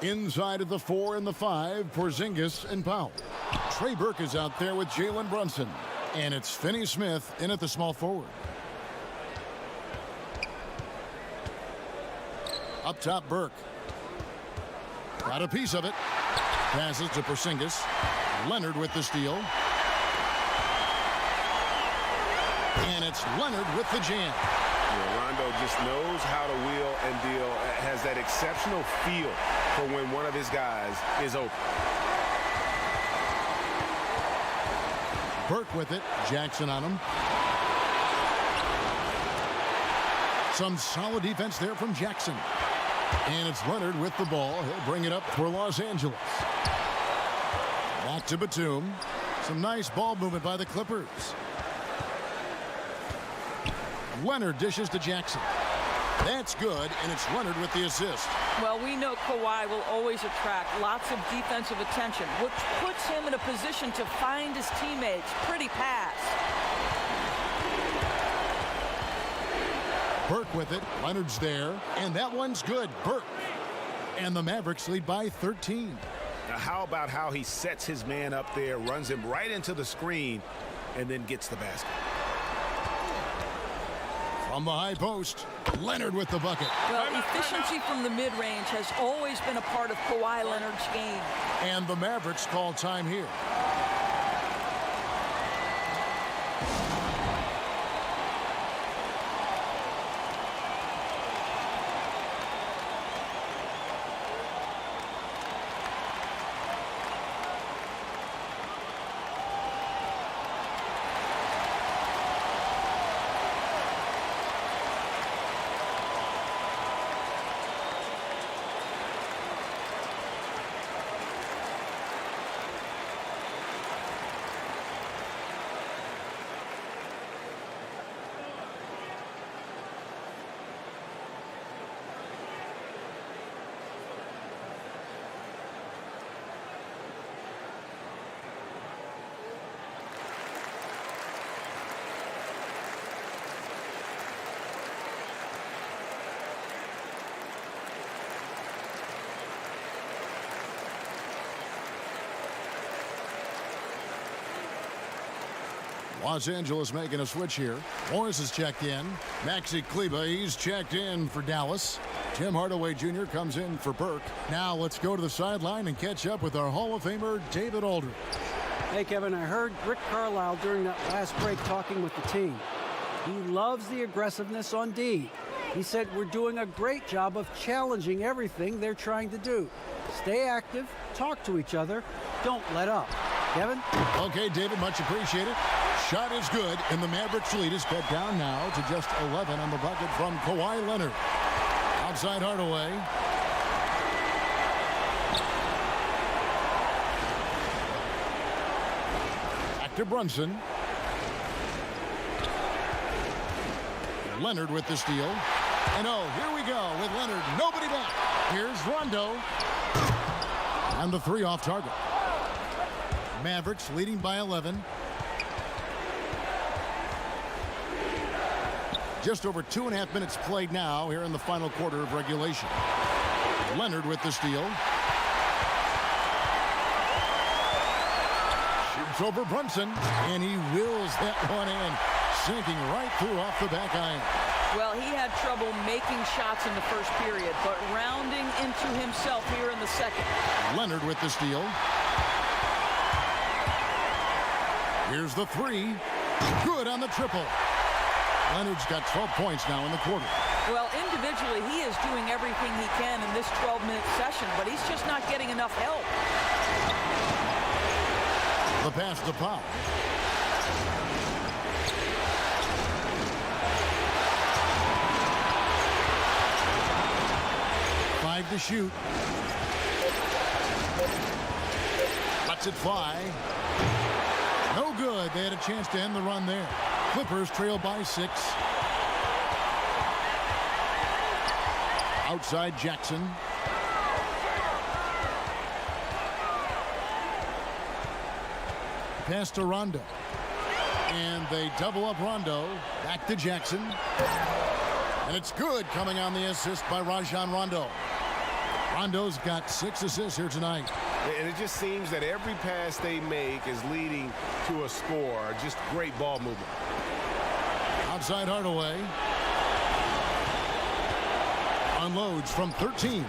Inside of the 4 and the 5, Porzingis and Powell. Trey Burke is out there with Jalen Brunson. And it's Finney Smith in at the small forward. Up top, Burke. Got a piece of it. Passes to Porzingis. Leonard with the steal. And it's Leonard with the jam. Rondo just knows how to wheel and deal. Has that exceptional feel for when one of his guys is open. Burke with it. Jackson on him. Some solid defense there from Jackson. And it's Leonard with the ball. He'll bring it up for Los Angeles. Back to Batum. Some nice ball movement by the Clippers. Leonard dishes to Jackson. That's good, and it's Leonard with the assist. Well, we know Kawhi will always attract lots of defensive attention, which puts him in a position to find his teammates. Pretty pass. Burke with it. Leonard's there, and that one's good. Burke. And the Mavericks lead by 13. Now, how about how he sets his man up there, runs him right into the screen, and then gets the basket. From the high post, Leonard with the bucket. Well, efficiency from the mid-range has always been a part of Kawhi Leonard's game. And the Mavericks call time here. Los Angeles making a switch here. Morris is checked in. Maxi Kleber, he's checked in for Dallas. Tim Hardaway Jr. comes in for Burke. Now let's go to the sideline and catch up with our Hall of Famer, David Aldridge. Hey, Kevin, I heard Rick Carlisle during that last break talking with the team. He loves the aggressiveness on D. He said we're doing a great job of challenging everything they're trying to do. Stay active, talk to each other, don't let up. Kevin? Okay, David, much appreciated. Shot is good, and the Mavericks lead is cut down now to just 11 on the bucket from Kawhi Leonard. Outside Hardaway. Back to Brunson. Leonard with the steal. And oh, here we go with Leonard. Nobody back. Here's Rondo. And the three off target. Mavericks leading by 11. Just over 2.5 minutes played now here in the final quarter of regulation. Leonard with the steal. Shoots over Brunson, and he wills that one in, sinking right through off the back iron. Well, he had trouble making shots in the first period, but rounding into himself here in the second. Leonard with the steal. Here's the three. Good on the triple. Leonard's got 12 points now in the quarter. Well, individually, he is doing everything he can in this 12-minute session, but he's just not getting enough help. The pass to Pop. Five to shoot. Lets it fly. No good. They had a chance to end the run there. Clippers trail by 6. Outside Jackson. Pass to Rondo. And they double up Rondo. Back to Jackson. And it's good, coming on the assist by Rajon Rondo. Rondo's got 6 assists here tonight. And it just seems that every pass they make is leading to a score. Just great ball movement. Outside Hardaway. Unloads from 13.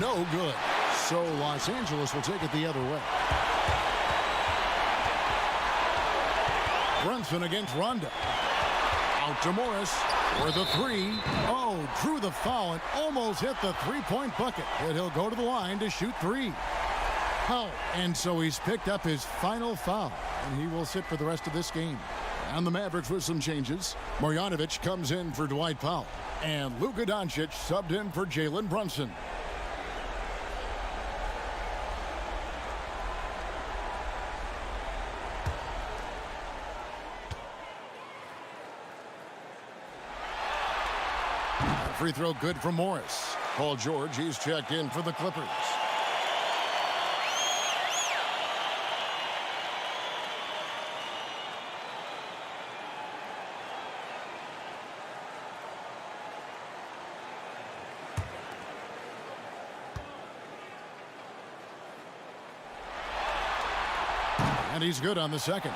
No good. So Los Angeles will take it the other way. Brunson against Rondo. Out to Morris for the 3. Oh, drew the foul and almost hit the three-point bucket. And he'll go to the line to shoot 3. Oh, and so he's picked up his final foul, and he will sit for the rest of this game. And the Mavericks with some changes. Marjanovic comes in for Dwight Powell, and Luka Doncic subbed in for Jalen Brunson. Free throw good for Morris. Paul George, he's checked in for the Clippers. And he's good on the second.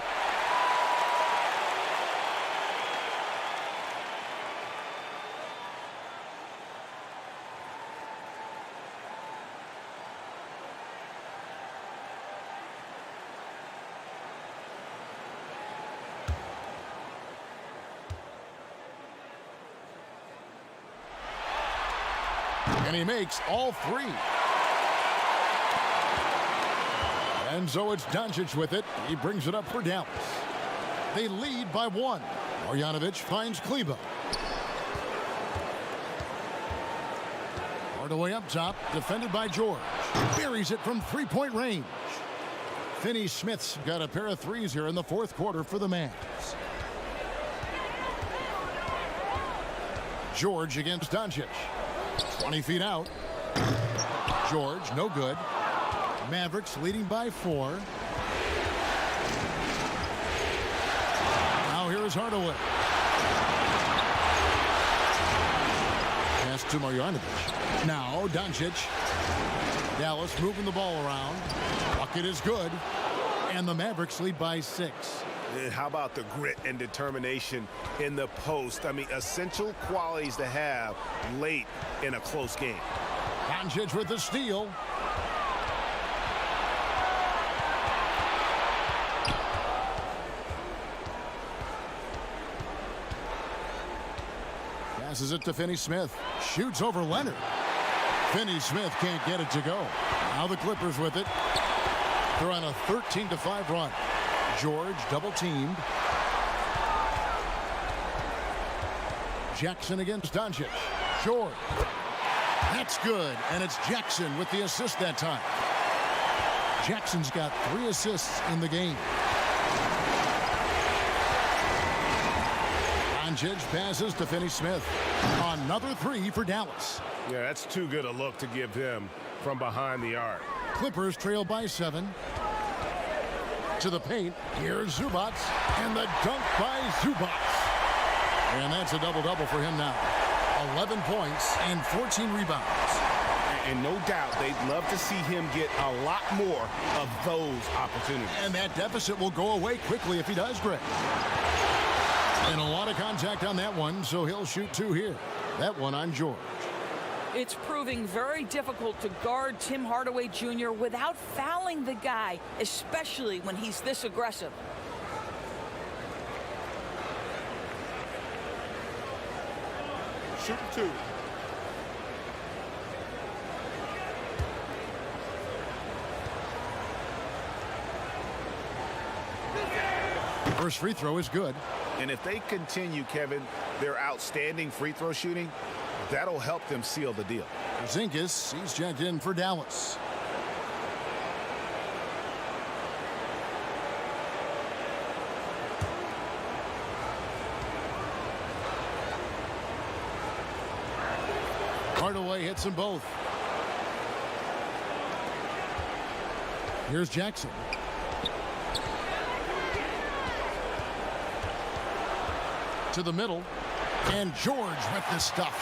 And he makes all 3. And so it's Doncic with it. He brings it up for Dallas. They lead by 1. Marjanovic finds Kleba. Hardaway up top, defended by George. Buries it from three-point range. Finney-Smith's got a pair of 3s here in the fourth quarter for the Mavs. George against Doncic. 20 feet out. George, no good. Mavericks leading by 4. Now here's Hardaway. Pass to Marjanovic. Now Doncic. Dallas moving the ball around. Bucket is good. And the Mavericks lead by 6. How about the grit and determination in the post? I mean, essential qualities to have late in a close game. Doncic with the steal. Passes it to Finney-Smith. Shoots over Leonard. Finney-Smith can't get it to go. Now the Clippers with it. They're on a 13-5 run. George double teamed. Jackson against Doncic. George. That's good. And it's Jackson with the assist that time. Jackson's got 3 assists in the game. Doncic passes to Finney-Smith. Another 3 for Dallas. Yeah, that's too good a look to give him from behind the arc. Clippers trail by 7. To the paint. Here's Zubac. And the dunk by Zubac. And that's a double-double for him now. 11 points and 14 rebounds. And no doubt they'd love to see him get a lot more of those opportunities. And that deficit will go away quickly if he does, Greg. And a lot of contact on that one, so he'll shoot 2 here. That one on George. It's proving very difficult to guard Tim Hardaway Jr. without fouling the guy, especially when he's this aggressive. Shoot 2. First free throw is good. And if they continue, Kevin, their outstanding free throw shooting, that'll help them seal the deal. Zinkis, he's checked in for Dallas. Hardaway hits them both. Here's Jackson. To the middle. And George with the stuff.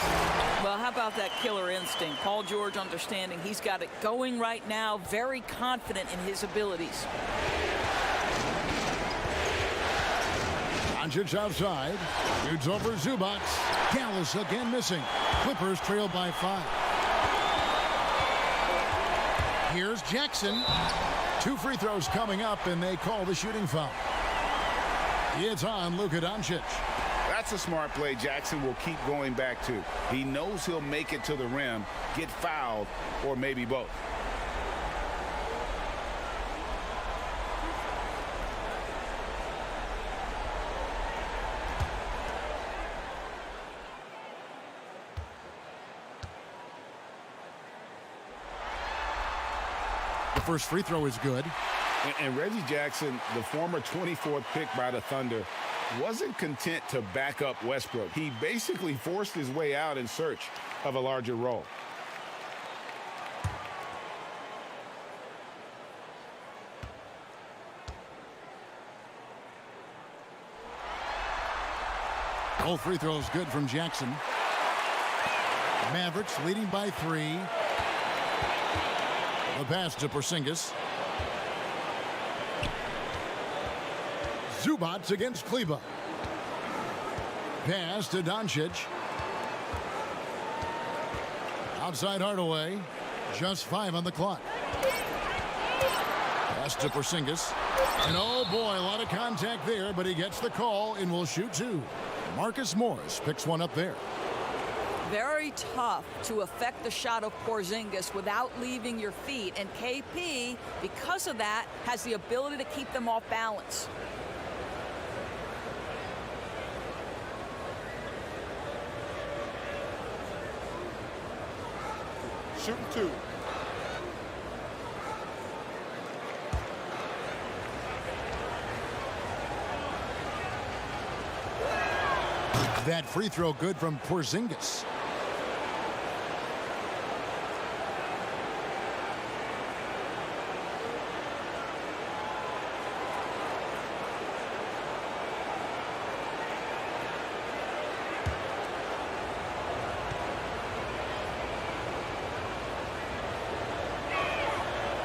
Well, how about that killer instinct? Paul George understanding he's got it going right now, very confident in his abilities. Doncic outside. Shoots over Zubac. Gallus again missing. Clippers trail by 5. Here's Jackson. 2 free throws coming up, and they call the shooting foul. It's on Luka Doncic. That's a smart play Jackson will keep going back to. He knows he'll make it to the rim, get fouled, or maybe both. The first free throw is good. And Reggie Jackson, the former 24th pick by the Thunder, wasn't content to back up Westbrook. He basically forced his way out in search of a larger role. Both free throws good from Jackson. Mavericks leading by 3. The pass to Porzingis. Zubac against Kleber. Pass to Doncic. Outside Hardaway. Just 5 on the clock. Pass to Porzingis. And oh boy, a lot of contact there, but he gets the call and will shoot 2. Marcus Morris picks one up there. Very tough to affect the shot of Porzingis without leaving your feet. And KP, because of that, has the ability to keep them off balance. Shooting 2. That free throw good from Porzingis.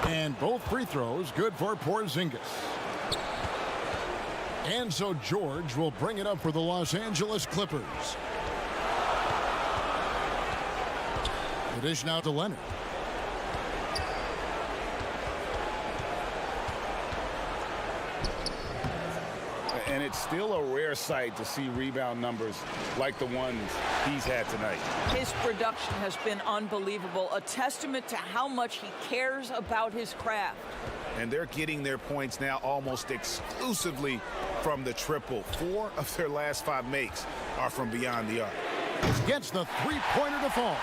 And both free throws good for Porzingis. And so George will bring it up for the Los Angeles Clippers. The dish now to Leonard. And it's still a rare sight to see rebound numbers like the ones he's had tonight. His production has been unbelievable, a testament to how much he cares about his craft. And they're getting their points now almost exclusively from the triple. 4 of their last 5 makes are from beyond the arc. Gets the three-pointer to fall.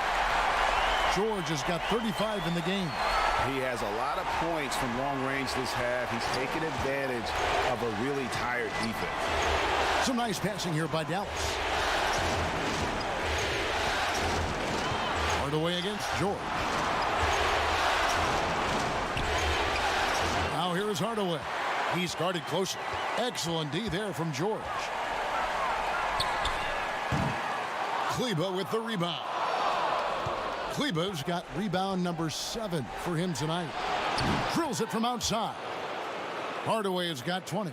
George has got 35 in the game. He has a lot of points from long range this half. He's taken advantage of a really tired defense. Some nice passing here by Dallas. Hardaway against George. Now here is Hardaway. He's guarded closer. Excellent D there from George. Kleber with the rebound. Kleber's got rebound number 7 for him tonight. Drills it from outside. Hardaway has got 20.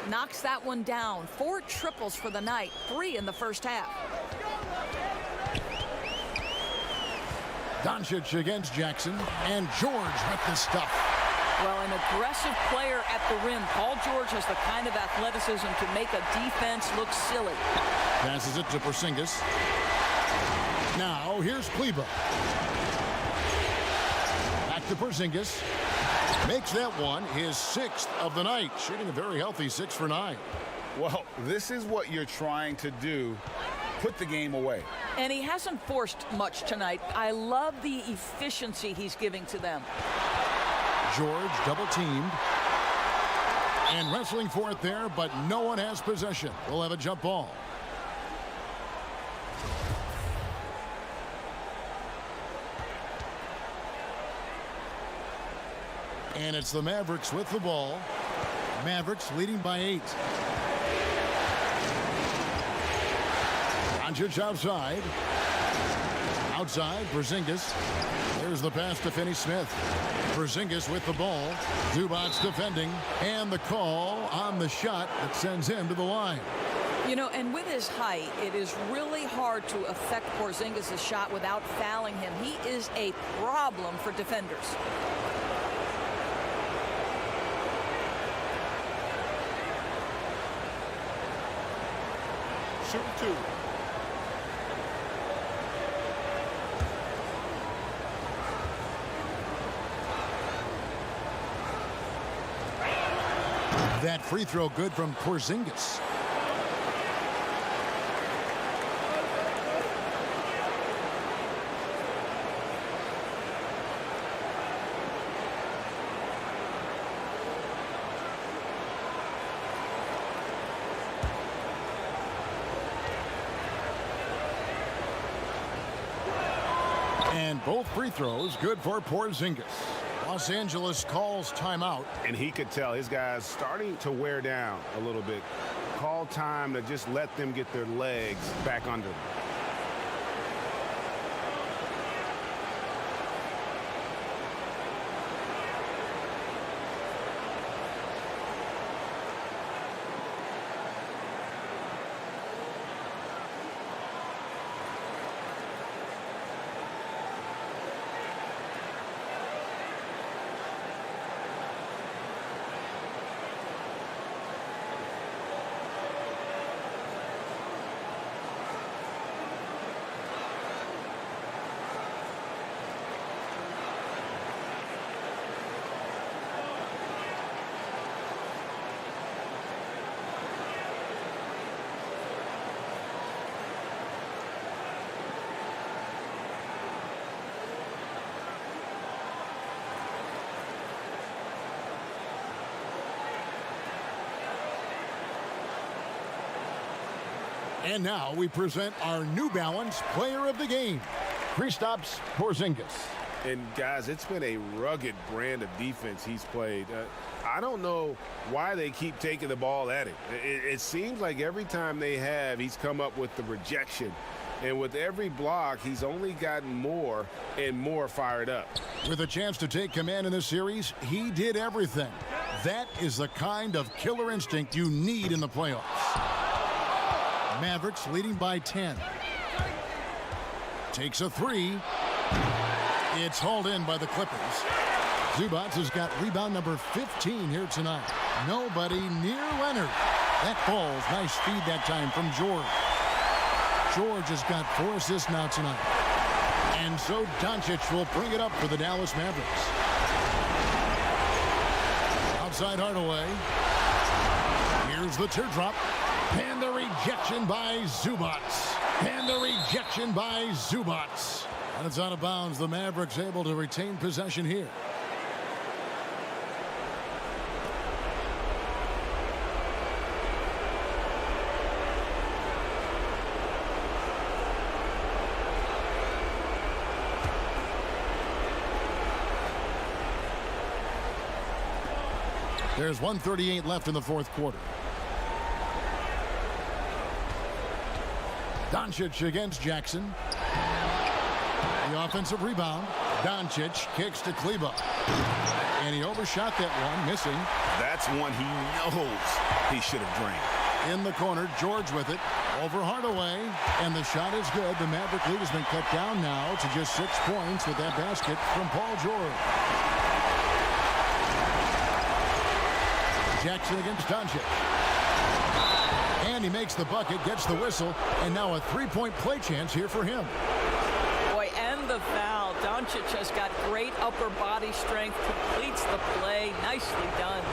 Knocks that one down. 4 triples for the night, 3 in the first half. Doncic against Jackson, and George with the stuff. Well, an aggressive player at the rim. Paul George has the kind of athleticism to make a defense look silly. Passes it to Porzingis. Now, here's Kleber. Back to Porzingis. Makes that one his 6th of the night, shooting a very healthy 6 for 9. Well, this is what you're trying to do. Put the game away. And he hasn't forced much tonight. I love the efficiency he's giving to them. George double teamed. And wrestling for it there, but no one has possession. We'll have a jump ball. And it's the Mavericks with the ball. Mavericks leading by 8. Doncic outside. Outside, Porzingis. There's the pass to Finney-Smith. Porzingis with the ball. Zubac defending. And the call on the shot that sends him to the line. You know, and with his height, it is really hard to affect Porzingis' shot without fouling him. He is a problem for defenders. Shoot two. That free throw good from Porzingis. And both free throws good for Porzingis. Los Angeles calls timeout. And he could tell his guys starting to wear down a little bit. Call time to just let them get their legs back under them. And now we present our New Balance Player of the Game, Kristaps Porzingis. And guys, it's been a rugged brand of defense he's played. I don't know why they keep taking the ball at him. It seems like every time they have, he's come up with the rejection. And with every block, he's only gotten more and more fired up. With a chance to take command in this series, he did everything. That is the kind of killer instinct you need in the playoffs. Mavericks leading by 10. Takes a three. It's hauled in by the Clippers. Zubac has got rebound number 15 here tonight. Nobody near Leonard. That falls. Nice feed that time from George. George has got 4 assists now tonight. And so Doncic will bring it up for the Dallas Mavericks. Outside Hardaway. Here's the teardrop. And the rejection by Zubac. And the rejection by Zubac. And it's out of bounds. The Mavericks able to retain possession here. There's 1:38 left in the fourth quarter. Doncic against Jackson. The offensive rebound. Doncic kicks to Kleba. And he overshot that one, missing. That's one he knows he should have drained. In the corner, George with it. Over Hardaway. And the shot is good. The Maverick lead has been cut down now to just 6 points with that basket from Paul George. Jackson against Doncic. And he makes the bucket, gets the whistle, and now a three-point play chance here for him. Boy, and the foul. Doncic has got great upper body strength, completes the play. Nicely done.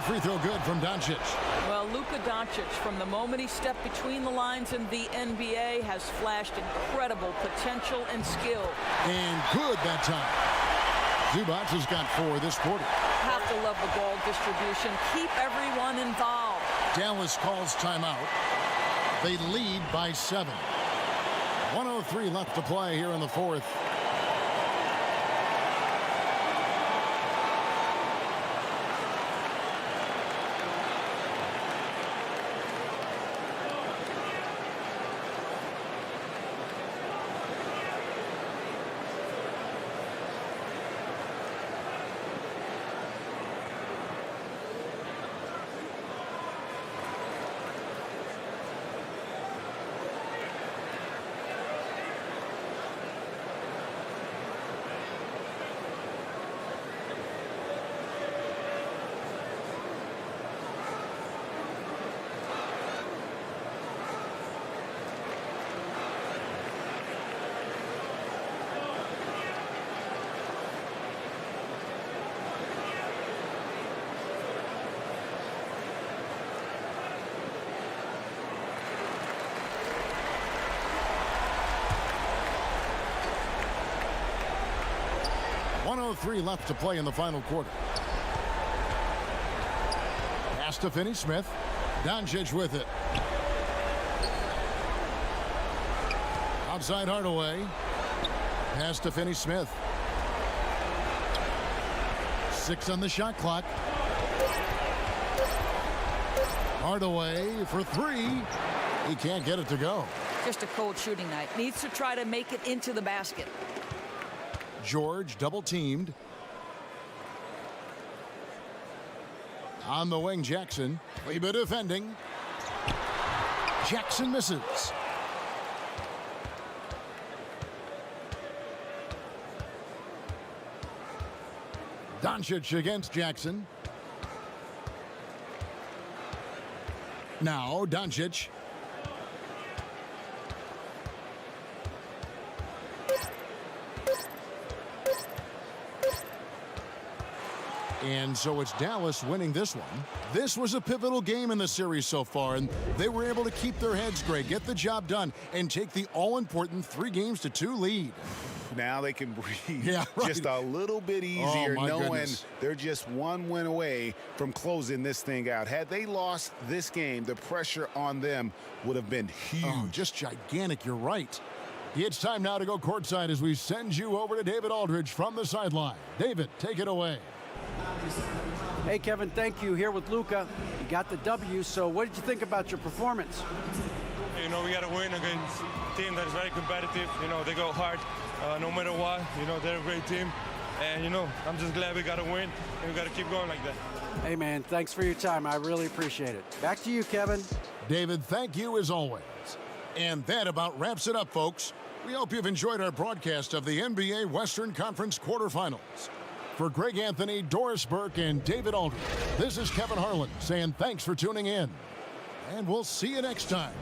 Free throw good from Doncic. Well, Luka Doncic, from the moment he stepped between the lines in the NBA, has flashed incredible potential and skill. And good that time. Zubats has got 4 this quarter. Have to love the ball distribution. Keep everyone involved. Dallas calls timeout. They lead by 7. 1:03 left to play here in the 4th. .103 left to play in the final quarter. Pass to Finney-Smith. Doncic with it. Outside Hardaway. Pass to Finney-Smith. 6 on the shot clock. Hardaway for 3. He can't get it to go. Just a cold shooting night. Needs to try to make it into the basket. George double teamed. On the wing, Jackson. Kleba defending. Jackson misses. Doncic against Jackson. Now Doncic. And so it's Dallas winning this one. This was a pivotal game in the series so far, and they were able to keep their heads straight, get the job done, and take the all-important 3-2 lead. Now they can breathe just a little bit easier, knowing goodness. they're just one win away from closing this thing out. Had they lost this game, the pressure on them would have been huge. Oh, just gigantic, you're right. It's time now to go courtside as we send you over to David Aldridge from the sideline. David, take it away. Hey, Kevin, thank you. Here with Luka. You got the W, so what did you think about your performance? You know, we got to win against a team that is very competitive. You know, they go hard no matter what. You know, they're a great team. And, you know, I'm just glad we got to win, and we got to keep going like that. Hey, man, thanks for your time. I really appreciate it. Back to you, Kevin. David, thank you as always. And that about wraps it up, folks. We hope you've enjoyed our broadcast of the NBA Western Conference quarterfinals. For Greg Anthony, Doris Burke, and David Aldridge, this is Kevin Harlan saying thanks for tuning in. And we'll see you next time.